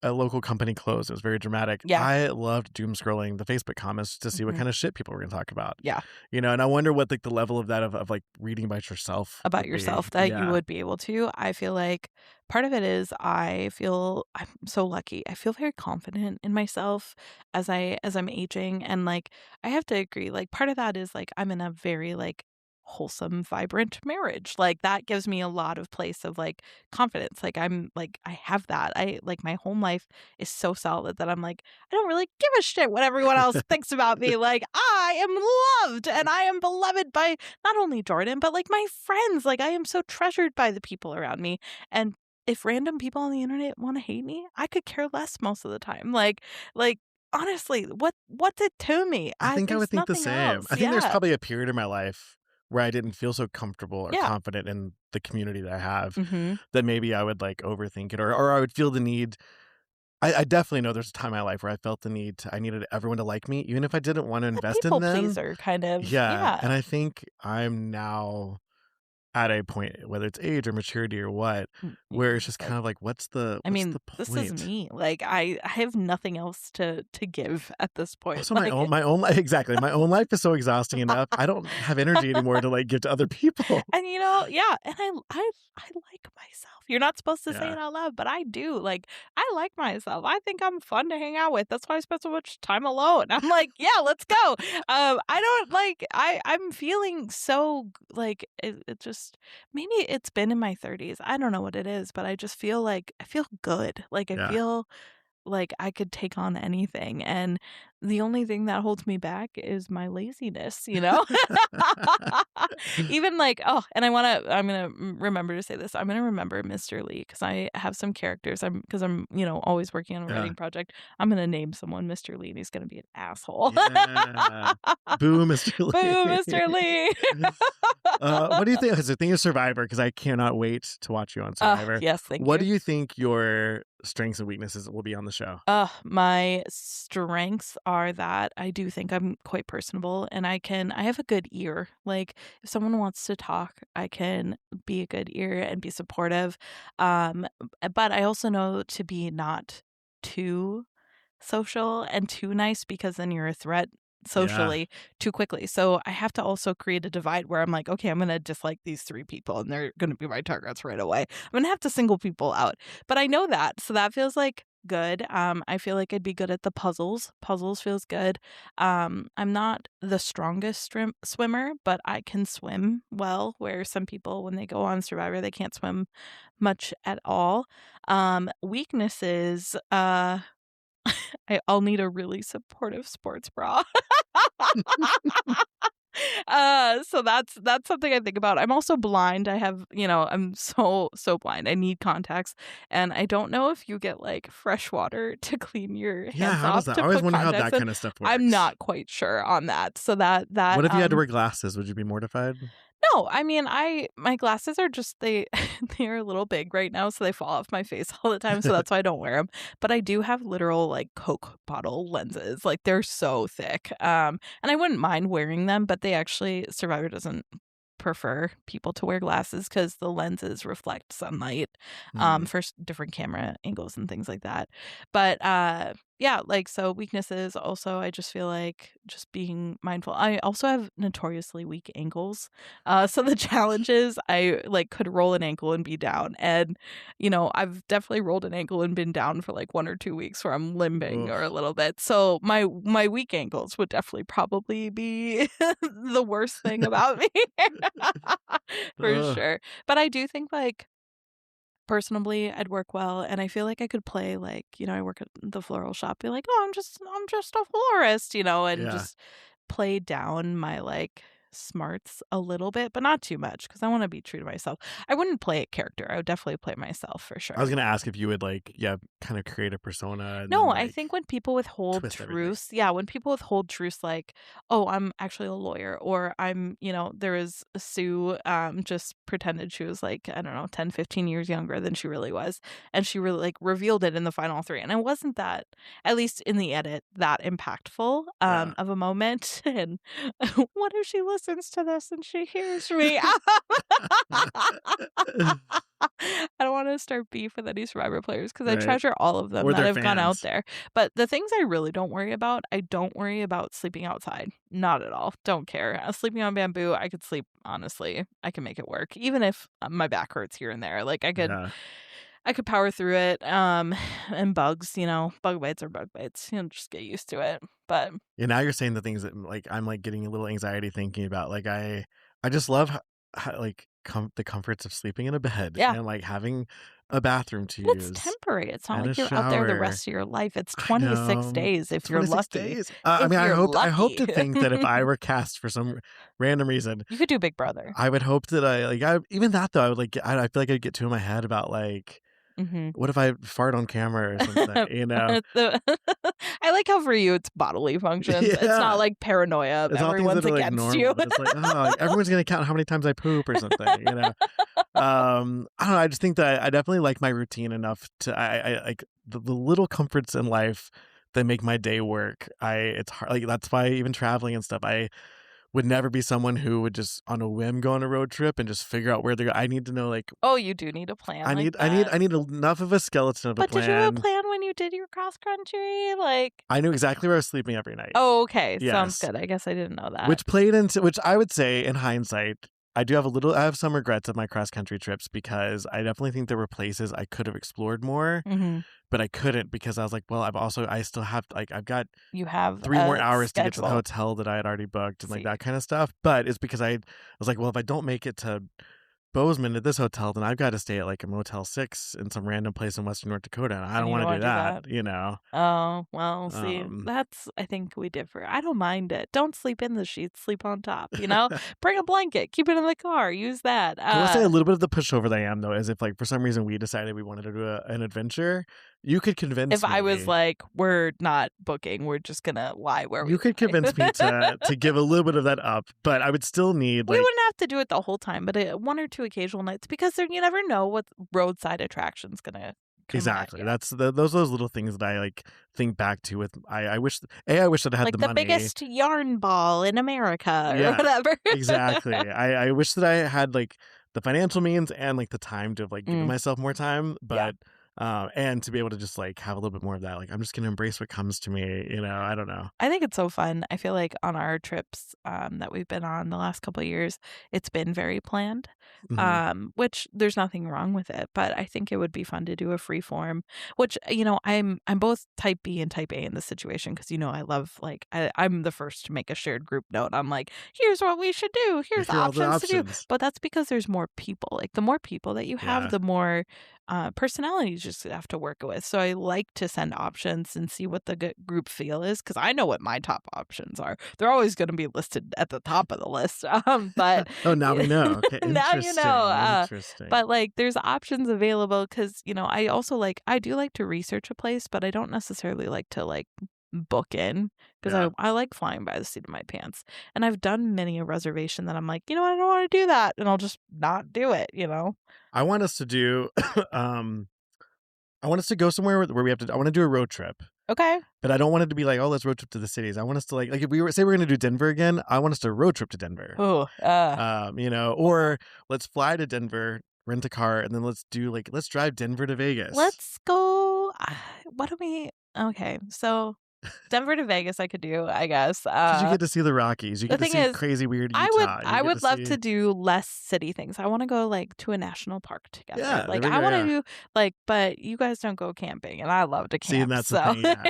a local company closed, it was very dramatic. Yeah, I loved doom scrolling the Facebook comments to see what mhm, kinda shit people were gonna talk about, yeah, and I wonder what, like, the level of that like, reading about yourself about would be. yourself that you Yeah. would be able to. I feel like part of it is I feel I'm so lucky. I feel very confident in myself as I'm aging, and, like, I have to agree, like, part of that is, like, I'm in a very, like, wholesome, vibrant marriage. Like, that gives me a lot of place of, like, confidence. Like, I have that. My home life is so solid that I'm like, I don't really give a shit what everyone else thinks about me. Like, I am loved and I am beloved by not only Jordan, but, like, my friends. Like, I am so treasured by the people around me. And if random people on the internet wanna hate me, I could care less most of the time. Like, honestly, what's it to me? I think I would There's think the nothing same. else. I think there's Yeah. probably a period in my life where I didn't feel so comfortable or Yeah. confident in the community that I have Mhm. that maybe I would, like, overthink it or I would feel the need I definitely know there's a time in my life where I felt the need I needed everyone to like me, even if I didn't want to A invest in people them. pleaser kind of, Yeah, yeah. and I think I'm now at a point, whether it's age or maturity or what, where it's just kind Like, of like, I what's mean, the this is point? me. Like, I have nothing else to give at this point. Also, Like, my own life exactly, my own life is so exhausting enough, I don't have energy anymore to, like, give to other people. and yeah, and I like myself. You're not supposed to say Yeah, it out loud, but I do. Like, I like myself. I think I'm fun to hang out with. That's why I spend so much time alone. I'm like, yeah, let's go. I don't like. I'm feeling so like it just maybe it's been in my 30s. I don't know what it is, but I just feel like I feel good. Like I yeah. feel like I could take on anything, and the only thing that holds me back is my laziness, you know? Even like oh, and I'm gonna remember to say this, I'm gonna remember Mr. Lee because I have some characters, because I'm, always working on a Yeah. writing project, I'm gonna name someone Mr. Lee, and he's gonna be an asshole. Yeah. Boo, Mr. Boo, Lee. Mr. Lee. What do you think? The thing of Survivor, because I cannot wait to watch you on Survivor. Yes, thank What you. do you think your strengths and weaknesses will be on the show? My strengths are that I do think I'm quite personable and I have a good ear. Like if someone wants to talk, I can be a good ear and be supportive. But I also know to be not too social and too nice because then you're a threat Yeah. socially too quickly. So I have to also create a divide where I'm like, okay, I'm going to dislike these three people and they're going to be my targets right away. I'm going to have to single people out. But I know that. So that feels like good. I feel like I'd be good at the puzzles. Puzzles feels good. I'm not the strongest swimmer, but I can swim well, where some people, when they go on Survivor, they can't swim much at all. Weaknesses, I'll need a really supportive sports bra. So that's something I think about. I'm also blind. I have, I'm so blind. I need contacts, and I don't know if you get like fresh water to clean your Yeah, hands how does off that I to always put wonder how contacts that in. kind of stuff I'm works. not quite sure on that. So that What if you had to wear glasses? Would you be mortified? no, I mean, my glasses are just they're a little big right now, so they fall off my face all the time, so that's why I don't wear them. But I do have literal, like, Coke bottle lenses, like, they're so thick, and I wouldn't mind wearing them, but they actually Survivor doesn't prefer people to wear glasses because the lenses reflect sunlight, Hmm. for different camera angles and things like that. But yeah, like so weaknesses also, I just feel like just being mindful. I also have notoriously weak ankles. So the challenge is I like could roll an ankle and be down. And, I've definitely rolled an ankle and been down for like 1 or 2 weeks where I'm limping or a Oof. little bit. So my weak ankles would definitely probably be the worst thing about me. For Ugh. sure. But I do think like personably I'd work well, and I feel like I could play like, I work at the floral shop, be like, "Oh, I'm just a florist," and Yeah. just play down my like smarts a little bit, but not too much because I want to be true to myself. I wouldn't play a character. I would definitely play myself for I was sure. gonna ask if you would, like, yeah, kinda create a persona and then, No, I like, think when people withhold twist everything. truths, yeah, when people withhold truths like, "Oh, I'm actually a lawyer," or there was Sue, just pretended she was like, I don't know, 10, 15 years younger than she really was, and she really like revealed it in the final 3, and it wasn't that, at least in the edit, that impactful, Yeah. of a moment, and what if she listens to this and she hears me? I don't wanna start beef with any Survivor players because I Right. treasure all of them Or that their have gone out fans. there. But the things I really don't worry about, I don't worry about sleeping outside. Not at all. Don't care. Sleeping on bamboo, I could sleep, honestly. I can make it work, even if my back hurts here and there. Like Yeah. I could power through it. And bugs, bug bites are bug bites. Just get used to it. But Yeah, now you're saying the things that, like, I'm, like, getting a little anxiety thinking about, like, I just love ho like, the comforts of sleeping in a bed yeah. and, like, having a bathroom to And it's use temporary. It's not and a like you're out there the shower. rest of your life. It's I 26 know. days if you're 26 lucky. days. I If mean, you're I hope lucky. to think that if I were cast for some random reason, You could do Big Brother. I would hope that I even that though, I would, like, I feel like I'd get too in my head about, like, Mhm. what if I fart on camera or something, you know? The I like how for you it's bodily functions. It's not Yeah. like paranoia of It's all things everyone's that are, like, against you. normal. It's like, "Oh, everyone's gonna count how many times I poop or something," you know? I don't know, I just think that I definitely like my routine enough to I like the little comforts in life that make my day work. It's hard, like, that's why even traveling and stuff, I would never be someone who would just on a whim go on a road trip and just figure out where to go. I need to know, like, Oh, you do need a plan like I that. need enough of a skeleton of a But did you have a plan. plan when you did your cross country? Like I knew exactly where I was sleeping every night. oh, okay, sounds Yes. good. I guess I didn't know that. Which I would say in hindsight, I have some regrets of my cross country trips because I definitely think there were places I could have explored more, Mhm. but I couldn't because I was like, well, I still have, like, I've got You have 3 more a hours to get to the schedule. hotel that I had already booked and, like, See, that kinda stuff, but it's because I was like, well, if I don't make it to Bozeman at this hotel, then I've got to stay at, like, a Motel 6 in some random place in Western North Dakota, and I and don't you don't wanna do wanna do that, that? you know? Oh, well, see, Um that's I think we differ. I don't mind it. Don't sleep in the sheets, sleep on top, you know? Bring a blanket, keep it in the car, use that. I will say a little bit of the pushover that I am, though, is if, like, for some reason we decided we wanted to do an adventure, you could If convince I was me like, "We're not booking, we're just gonna lie where we to live." give a little bit of that up, but I would still need, We like. wouldn't have to do it the whole time, but, 1 or 2 occasional nights because there you never know what roadside attraction's gonna come at Exactly, you. that's those little things that I, like, think back to with I wish I wish that I had Like the the money. biggest yarn ball in America or Yeah, whatever. exactly. I wish that I had, like, the financial means and, like, the time to have, like, given Mm, myself more time, yeah. but, and to be able to just, like, have a little bit more of that, like, I'm just gonna embrace what comes to me, I don't know. I think it's so fun. I feel like on our trips, that we've been on the last couple of years, it's been very planned, Mhm. which there's nothing wrong with it, but I think it would be fun to do a free form, which, I'm both type B and type A in this situation because I love, like I'm the first to make a shared group note. I'm like, "Here's what we should do. Here's the Here are all the options to do." options. But that's because there's more people. Like, the more people that you have, Yeah. the more personalities you just have to work with. So I like to send options and see what the group feel is because I know what my top options are. They're always going to be listed at the top of the list. But Oh, now we know. Okay, now you know. interesting, interesting. But like, there's options available because I also I do like to research a place, but I don't necessarily like to book in because Yeah. I like flying by the seat of my pants. And I've done many a reservation that I'm like, I don't want to do that, and I'll just not do it. I want us to do, um I want us to go somewhere where we have to I wanna do a road trip, Okay. but I don't want it to be like, "Oh, let's road trip to the cities." I want us to, like, if we were say we're gonna do Denver again, I want us to road trip to Denver. Oh, Or let's fly to Denver, rent a car, and then let's drive Denver to Vegas. let's go. What do we? Okay, so Denver to Vegas, I could do, I guess. 'Cause you get to see the Rockies, you The get to thing see is, crazy, weird I would Utah, you I get to would love see. to do less city things. I want to go to a national park together. Yeah, there Like we I go, want to yeah. do but you guys don't go camping, and I love to See, and camp. that's the So thing, yeah.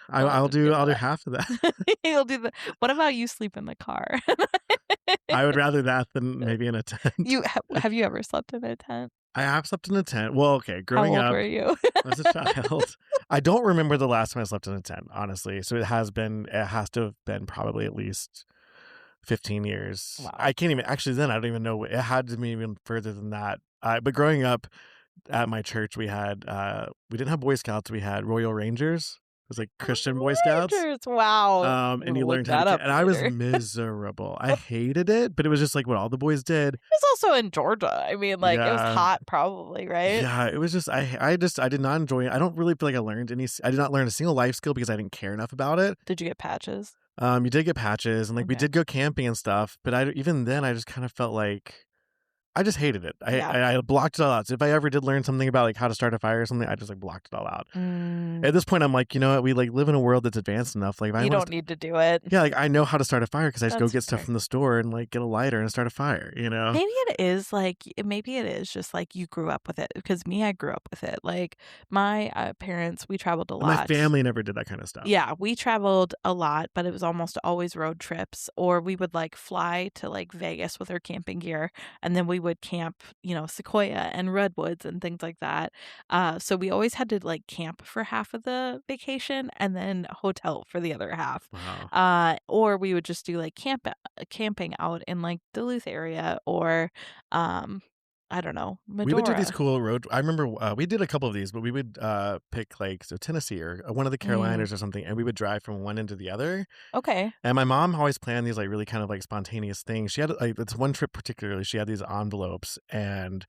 I love to do I'll do that. half of that. You'll do the. What about you sleep in the car? I would rather that than maybe in a tent. Have you ever slept in a tent? I have slept in a tent. Well, okay, How growing old were up you? as a child, I don't remember the last time I slept in a tent, honestly. So it has to have been probably at least 15 years. Wow. I can't even actually then I don't even know, it had to be even further than that. But growing up at my church, we didn't have Boy Scouts, we had Royal Rangers. It was like Christian Boy Scouts. Rangers. Wow. I'm And you gonna look learned how to that up and I was later. miserable. I hated it, but it was just like what all the boys did. It's also in Georgia. I mean, it was Yeah. hot probably, right? Yeah, it was just I did not enjoy it. I don't really feel like I did not learn a single life skill because I didn't care enough about it. Did you get patches? You did get patches and, like, we Okay. did go camping and stuff, but even then, I just kind of felt like I just hated it. Yeah. I blocked it all out. So if I ever did learn something about, like, how to start a fire or something, I just, like, blocked it all out. Mm, At this point, I'm like, "You know what? We, like, live in a world that's advanced enough, like, if I you wanna don't need to do it. yeah, like, I know how to start a fire because I just go That's get stuff fair. from the store and, like, get a lighter and start a fire, you know?" Maybe it is just you grew up with it because me, I grew up with it. Like my parents, we traveled a And my lot. family never did that kinda stuff. Yeah, we traveled a lot, but it was almost always road trips, or we would fly to Vegas with our camping gear, and then we would camp, sequoia and redwoods and things like that. So we always had to camp for half of the vacation and then hotel for the other half. Wow. Or we would just do camping out in Duluth area or um I don't know, We would do these Medora. cool road I remember, we did a couple of these, but we would, pick, like, so Tennessee or one of the Mm, Carolinas or something, and we would drive from one end to the other, okay. and my mom always planned these, like, really kind of, like, spontaneous things. She had, like it's one trip particularly, she had these envelopes, and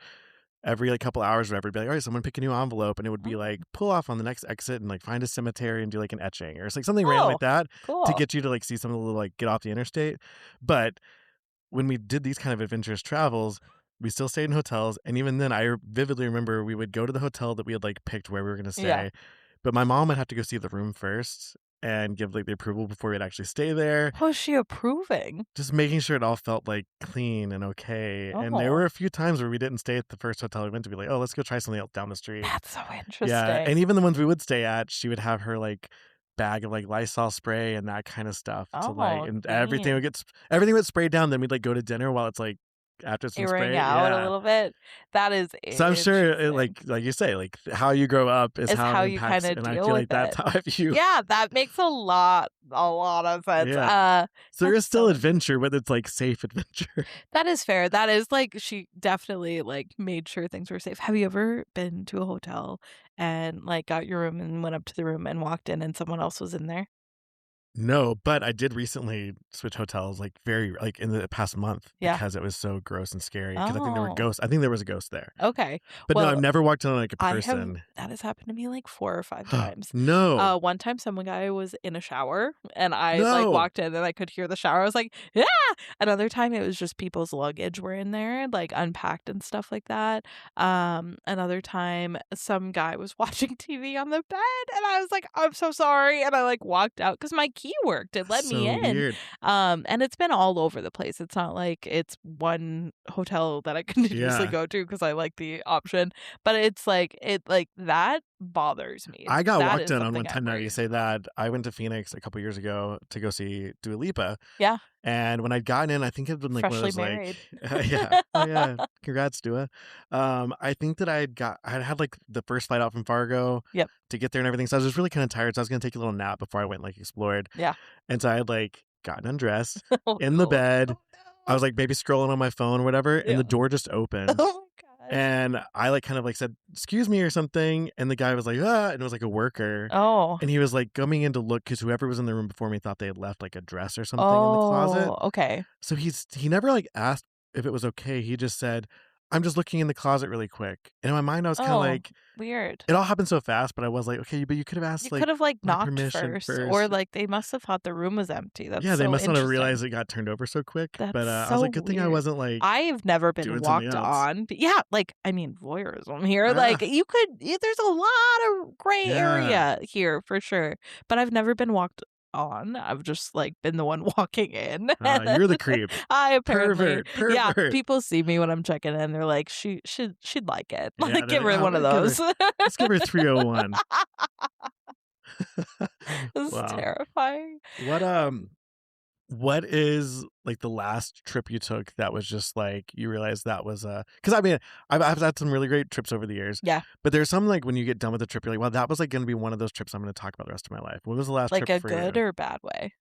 every, like, couple hours or whatever, it'd be like, "Alright, someone pick a new envelope," and it would be like, Mm. "Pull off on the next exit and, like, find a cemetery and do, like, an etching," or it's, like, something random like Oh, that to cool. get you to, like, see some of the little, like, get off the interstate, but when we did these kind of adventurous travels, we still stayed in hotels, and even then, I vividly remember we would go to the hotel that we had, like, picked where we were gonna Yeah. stay, but my mom would have to go see the room first and give, like, the approval before we'd actually stay there, What was she approving? just making sure it all felt, like, clean and okay, and there Oh, were a few times where we didn't stay at the first hotel we went to, be like, "Oh, let's go try something else down the street." that's so Yeah, and interesting. even the ones we would stay at, she would have her, like, bag of, like, Lysol spray and that kinda stuff to, like Oh, and everything neat. would everything would spray down, then we'd, like, go to dinner while it's, like after it's been Airing sprayed, out a yeah. little bit. That is So I'm sure it, interesting. like you say, like, how you grow up is Is how how it you impacts kinda and I deal feel with like that's it. how I view Yeah, that makes a lot of sense. yeah. So there That's is still so interesting. adventure, but it's, like, safe adventure. That is fair. That is like she definitely, like, made sure things were safe. Have you ever been to a hotel and, like, got your room and went up to the room and walked in and someone else was in there? No, but I did recently switch hotels, like, very like, in the past month Yeah. because it was so gross and scary. Because I think there were Oh, ghosts I think there was a ghost there. okay. But no, I've Well, never walked in on, like, a I have person. that has happened to me, like, 4 or 5 times. No. One time some guy was in a shower, and I, like, No! walked in and I could hear the shower. I was like, "Yeah!" Another time, it was just people's luggage were in there, like, unpacked and stuff like that. Another time, some guy was watching TV on the bed, and I was like, "I'm so sorry," and I, like, walked out because my key worked. It let me So in. weird. And it's been all over the place. It's not like it's one hotel that I continuously Yeah. go to because I like the option. But it's like that bothers me. I got That walked is in on something one I'm time now you worried say about. that. I went to Phoenix a couple years ago to go see Dua Lipa, Yeah, and when I'd gotten in, I think it'd been, like, one of freshly those, like married. yeah. Oh, yeah. Congrats, Dua. I think that I'd had, like, the first flight out from Fargo Yep. to get there and everything, so I was just really kinda tired, so I was gonna take a little nap before I went, like, explored, Yeah. and so I had, like, gotten undressed Oh, in the no. bed. Oh, I no. was, like, maybe scrolling on my phone or whatever, and Yeah. the door just opened, Oh my gosh. and I, like, kind of, like, said, "Excuse me," or something, and the guy was like, "Ah," and it was, like, a worker, Oh. and he was, like, coming in to look because whoever was in the room before me thought they had left, like, a dress or something in the closet. Oh, okay. So he never, like, asked if it was okay, he just said, "I'm just looking in the closet really quick." And in my mind, I was kinda Oh, like weird. it all happened so fast, but I was like, "Okay, but you could have You asked, could like, have, like, my knocked permission first, or, first." like, they must have thought the room was empty. That's Yeah, they so must not have interesting. realized it got turned over so quick, but, That's I was so like, "Good thing I weird. wasn't, like, I've never been doing something walked else." on, but yeah, like, I mean, voyeurism here, like, Ah, you could there's a lot of gray yeah. area here for sure, but I've never been walked on. I've just, like, been the one walking in, and then You're the creep. I apparently Pervert, yeah, pervert. people see me when I'm checking in, they're like, she'd like it." Yeah, Like, they're give like, her "Oh, one of those. let's give her 301." It's Wow. terrifying. What, what is, like, the last trip you took that was just, like, you realized that was, because I mean, I've had some really great trips over the years, Yeah, but there's some, like, when you get done with the trip, you're like, "Well, that was, like, gonna be one of those trips I'm gonna talk about the rest of my life." When was the last like trip a for good you? or bad way.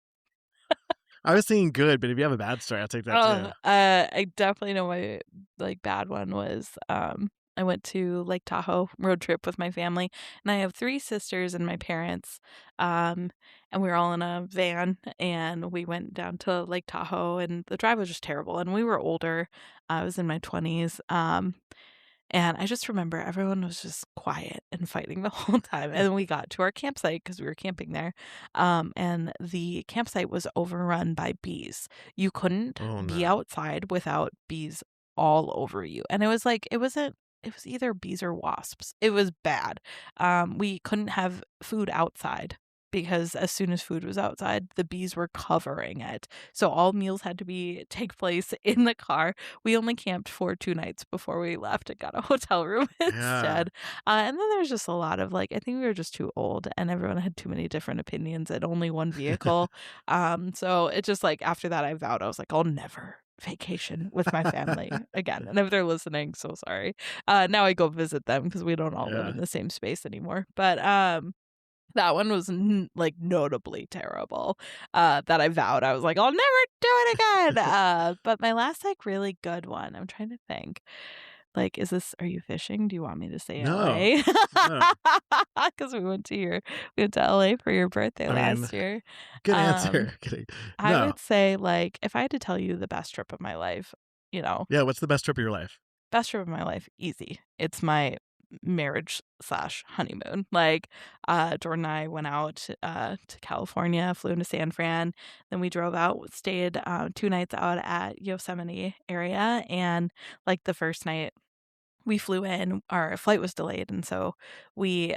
I was thinking good, but if you have a bad story, I'll take that too. I definitely know my, like, bad one was, I went to Lake Tahoe road trip with my family, and I have 3 sisters and my parents, um, and we were all in a van, and we went down to Lake Tahoe, and the drive was just terrible, and we were older. I was in my 20s, and I just remember everyone was just quiet and fighting the whole time, and then we got to our campsite because we were camping there, and the campsite was overrun by bees. You couldn't Oh, be no. outside without bees all over you, and it was like it was either bees or wasps. It was bad. We couldn't have food outside because as soon as food was outside, the bees were covering it. So all meals had to take place in the car. We only camped for 2 nights before we left and got a hotel room Yeah. instead. And then there's just a lot of, like, I think we were just too old and everyone had too many different opinions and only one vehicle. So it just, like, after that, I vowed, I was like, "I'll never vacation with my family again." And if they're listening, so sorry. Now I go visit them because we don't all live Yeah. in the same space anymore. But, that one was like, notably terrible, that I vowed. I was like, "I'll never do it again." But my last, like, really good one, I'm trying to think. Like, are you fishing? Do you want me to say No. LA? No. 'Cause we went to LA for your birthday I mean, last year. good Um, answer. Kidding. I No. would say, like, if I had to tell you the best trip of my life, you know, Yeah, what's the best trip of your life? best trip of my life, easy. It's my marriage/honeymoon. Like, Jordan and I went out, to California, flew into San Fran, then we drove out, stayed, 2 nights out at Yosemite area, and, like, the first night we flew in, our flight was delayed, and so we,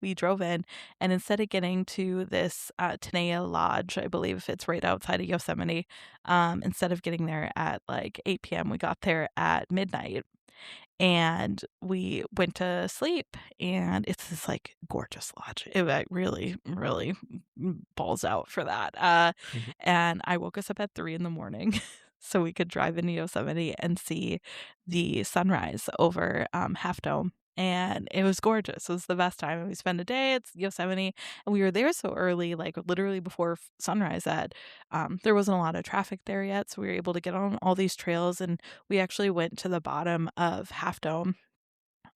we drove in, and instead of getting to this, Tenaya Lodge, I believe it's right outside of Yosemite, instead of getting there at, like, 8 p.m., we got there at midnight, and we went to sleep, and it's this, like, gorgeous lodge. It, like, really, really balls out for that, and I woke us up at 3 in the morning so we could drive into Yosemite and see the sunrise over, Half Dome, and it was gorgeous. It was the best time, and we spent a day at Yosemite, and we were there so early, like, literally before f sunrise that, there wasn't a lot of traffic there yet, so we were able to get on all these trails, and we actually went to the bottom of Half Dome,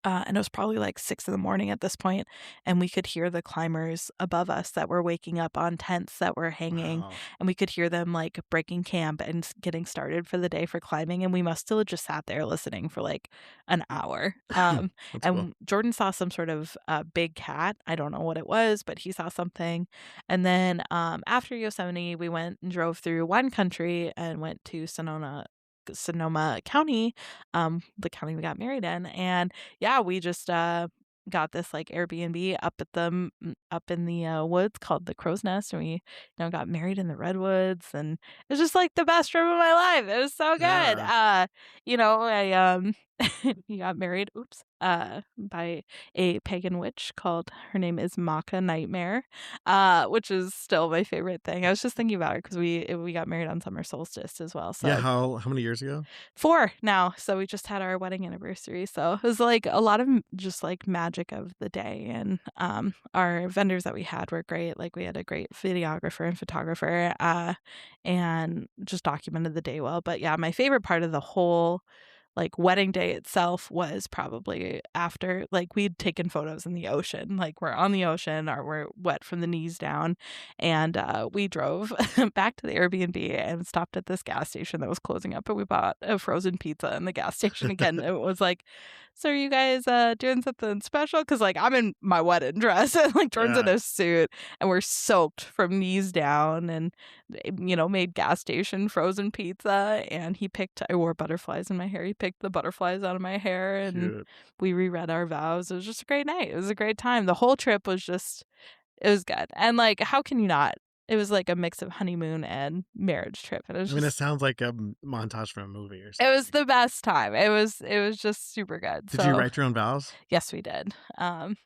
and it was probably like 6 in the morning at this point, and we could hear the climbers above us that were waking up on tents that were hanging, Wow. and we could hear them, like, breaking camp and getting started for the day for climbing, and we must have just sat there listening for, like, an hour, That's cool. and Jordan saw some sort of, big cat, I don't know what it was, but he saw something, and then, after Yosemite, we went and drove through wine country and went to Sonoma County, the county we got married in, and yeah, we just, got this, like, Airbnb up in the, woods called the Crow's Nest, and we, got married in the redwoods, and it was just, like, the best trip of my life. It was so good. Yeah. I, he got married, oops, by a pagan witch called her name is Maka Nightmare, which is still my favorite thing. I was just thinking about it because we got married on summer solstice as well, Yeah, so how many years ago? 4 now, so we just had our wedding anniversary, so it was, like, a lot of m just, like, magic of the day, and, our vendors that we had were great, like, we had a great videographer and photographer, and just documented the day well, but, yeah, my favorite part of the whole, like, wedding day itself was probably after, like, we'd taken photos in the ocean, like, we're on the ocean or we're wet from the knees down, and, we drove back to the Airbnb and stopped at this gas station that was closing up, and we bought a frozen pizza in the gas station again. It was like, "So are you guys, doing something special?" Because like, I'm in my wedding dress, and, like, Jordan's in Yeah. a suit, and we're soaked from knees down and, made gas station frozen pizza, and I wore butterflies in my hair. He picked the butterflies out of my hair, and Cute. we reread our vows. It was just a great night. It was a great time. The whole trip was just it was good, and, like, how can you not? It was like a mix of honeymoon and marriage trip, and I mean, it sounds like a montage from a movie or it was something. the best time. It was just super good, Did you so write your own vows? yes, we did.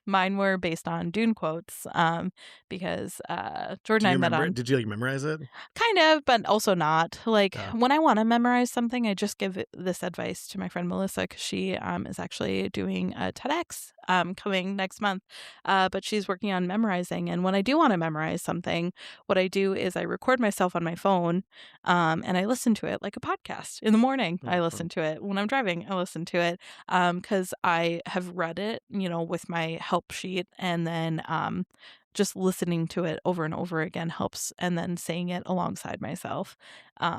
Mine were based on Dune quotes, because, Jordan Do and you I met remember it? on Did you, like, memorize it? kind of, but also not. Like, Yeah. when I wanna memorize something, I just give this advice to my friend Melissa because she, is actually doing a TEDx, coming next month, but she's working on memorizing, and when I do wanna memorize something, what I do is I record myself on my phone, and I listen to it like a podcast. In the morning, I Oh, listen fun. to it. When I'm driving, I listen to it, because I have read it, with my help sheet, and then, just listening to it over and over again helps, and then saying it alongside myself.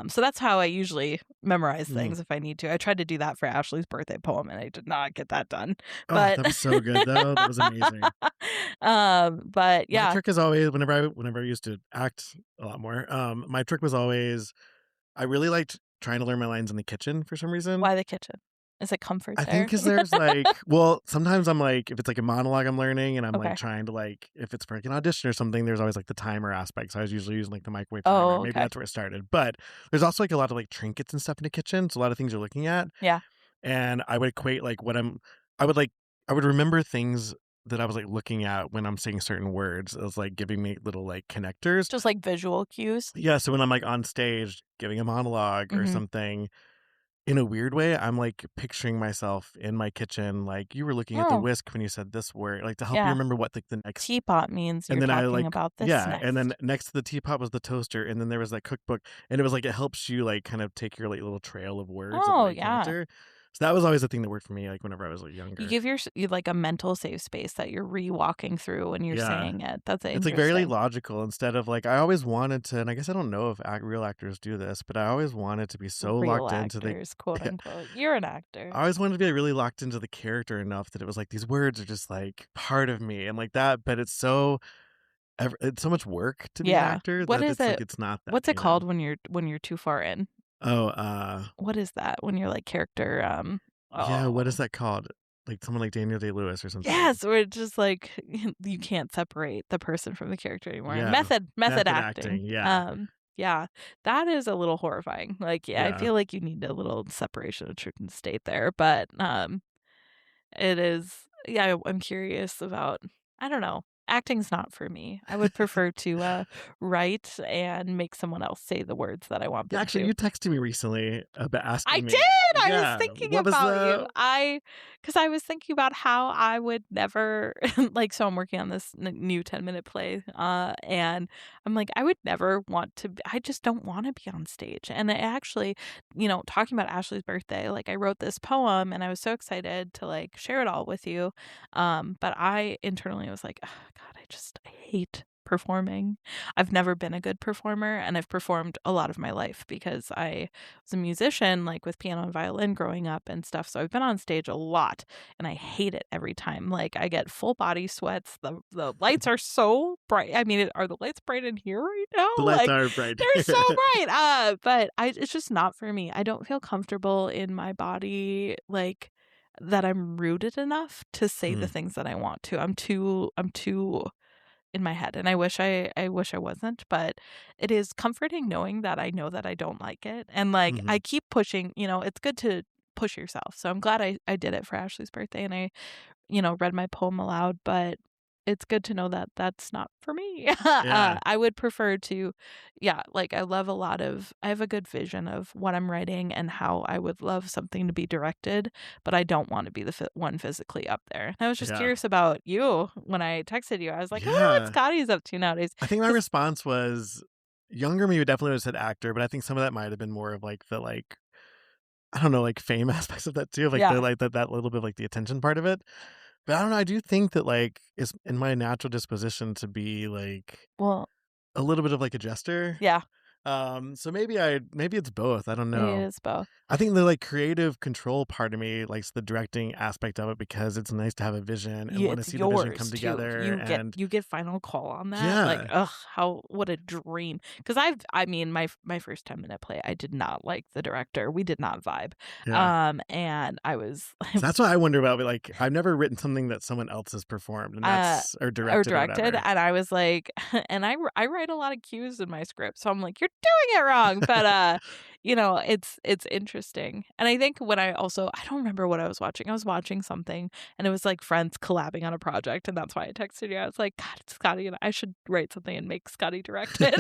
So that's how I usually memorize Mhm. things if I need to. I tried to do that for Ashley's birthday poem, and I did not get that done. Oh, But that was so good, though. That was amazing. but My yeah, trick is always whenever I used to act a lot more, my trick was always I really liked trying to learn my lines in the kitchen for some reason. why the kitchen? Is it comfort I think there? 'cause there's, like well, sometimes I'm, like if it's, like, a monologue I'm learning and I'm, like, Okay. trying to, like if it's for, like, an audition or something, there's always, like, the timer aspect, so I was usually using, like, the microwave timer, Oh, maybe okay. that's where it started, but there's also, like, a lot of, like, trinkets and stuff in the kitchen, so a lot of things you're looking at, Yeah. and I would equate, like, I would, like I would remember things that I was, like, looking at when I'm saying certain words. It was, like, giving me little, like, connectors. Just like visual cues. Yeah, so when I'm, like, on stage giving a monologue or Mhm. something, in a weird way, I'm, like, picturing myself in my kitchen, like, "You were looking at the Oh, whisk when you said this word," like, to help you yeah. remember what, like, the next Teapot means and you're then I, talking like about this yeah, and then next. next to the teapot was the toaster, and then there was that cookbook, and it was, like, it helps you, like, kind of take your, like, little trail of words of, Oh, like, yeah. character. So that was always the thing that worked for me, like, whenever I was, like, You younger. give you like a mental safe space that you're re-walking through when you're Yeah. saying it. That's It's, like, very, like, interesting. logical instead of, like I always wanted to and I guess I don't know if real actors do this, but I always wanted to be so Real locked into the actors, quote yeah. unquote. You're an actor. I always wanted to be, like, really locked into the character enough that it was, like, these words are just, like, part of me and like that, but it's so much work to be an Yeah. actor What that is it's, like, it? it's not that, What's it called when you're too far in? Oh, What is that when you're like character? yeah, what is Oh, that called? Like, someone like Daniel Day-Lewis or something. yes, where it's just like you can't separate the person from the character anymore. Yeah. Method Method acting, acting. yeah. Yeah, that is a little horrifying. Like, yeah, I Yeah. feel like you need a little separation of church and state there, but it is. Yeah, I'm curious about. I don't know. Acting's not for me. I would prefer to write and make someone else say the words that I want Yeah, them actually, to. you texted me recently about I asking did! me I was yeah, thinking what was about you. the 'Cause I was thinking about how I would never like, so I'm working on this new 10-minute play, and I'm like, I would never want to I just don't wanna be on stage, and I actually, talking about Ashley's birthday, like, I wrote this poem, and I was so excited to, like, share it all with you, but I internally was like, "Oh god, I hate performing." I've never been a good performer, and I've performed a lot of my life because I was a musician, like, with piano and violin growing up and stuff, so I've been on stage a lot, and I hate it every time. Like, I get full body sweats, the lights are so bright. I mean, are the lights bright in here right now? the lights Like, are bright they're here. so bright, but it's just not for me. I don't feel comfortable in my body, like, that I'm rooted enough to say the Mhm, things that I want to. I'm too in my head, and I wish I wasn't, but it is comforting knowing that I know that I don't like it, and, like, I mhm. keep pushing, it's good to push yourself, so I'm glad I did it for Ashley's birthday, and I, read my poem aloud, but it's good to know that that's not for me. Yeah, I would prefer to yeah, like, I have a good vision of what I'm writing and how I would love something to be directed, but I don't wanna be the one physically up there. And I was just yeah, curious about you when I texted you. I was like, "I wonder what yeah. Scotty's up to nowadays." I think my 'Cause response was younger me would definitely have said actor, but I think some of that might have been more of, like, the, like, I don't know, like, fame aspects of that too, like, the yeah, like, that little bit of, like, the attention part of it. But I don't know, I do think that, like, it's in my natural disposition to be, like, well, a little bit of, like, a jester. yeah, So maybe it's both, I don't it know. is both. I think the, like, creative control part of me likes the directing aspect of it because it's nice to have a vision and wanna It's see the vision yours come too. together You and get final call on that, like, yeah, ugh, what a dream. Because I mean, my first 10-minute play, I did not like the director, we did not vibe, yeah. and I was So that's what I wonder about, but, like, I've never written something that someone else has performed, and uh, that's or or directed or directed, whatever. and I was like and I write a lot of cues in my script, so I'm like, "You're doing it wrong," but, it's interesting, and I think when I don't remember what I was watching something, and it was, like, friends collabing on a project, and that's why I texted you, I was like, "God, it's Scotty, and I should write something and make Scotty direct it."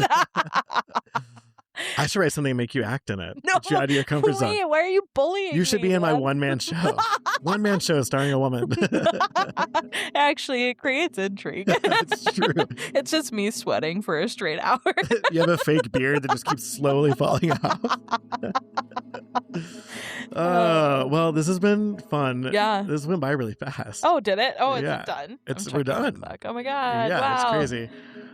I should write something and make you act in it. No, Get you out of your comfort zone. wait, why are you You bullying should me, be in my man? one-man show. One-man show starring a woman. Actually, it creates intrigue. It's true. It's just me sweating for a straight hour. You have a fake beard that just keeps slowly falling off. Oh, Well, this has been fun. yeah. This went by really fast. Oh, did it? Oh, is it Yeah. done? I'm We're checking the done. clock. Oh my god, Yeah, it's wow. crazy.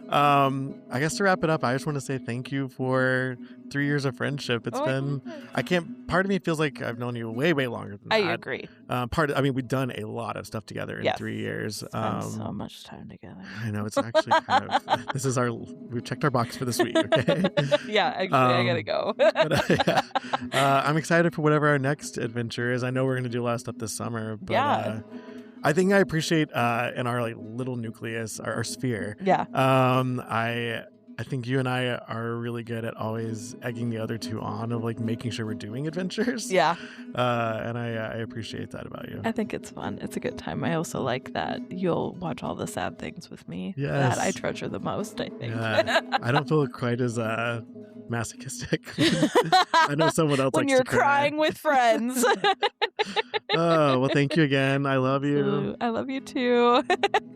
I guess to wrap it up, I just want to say thank you for 3 years of friendship. It's Oh my been goodness. I can't part of me feels like I've known you way, way longer than I that. agree. I mean, we've done a lot of stuff together in Yes. 3 years. Spend so much time together. I know it's actually kind of we've checked our box for this week, okay? Yeah, actually, I gotta um, go. but yeah, I'm excited for whatever our next adventure is. I know we're going to do a lot of stuff this summer, but Yeah, I think I appreciate in our like little nucleus, our sphere. yeah, I think you and I are really good at always egging the other two on of like making sure we're doing adventures, yeah. and I appreciate that about you. I think it's fun. It's a good time. I also like that you'll watch all the sad things with me. That I Yes, treasure the most, I think. yeah. I don't feel quite as masochistic. I know someone else When likes to you're cry. crying with friends. Oh well, thank you again. I love you. Absolute. I love you too.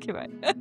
Okay, bye.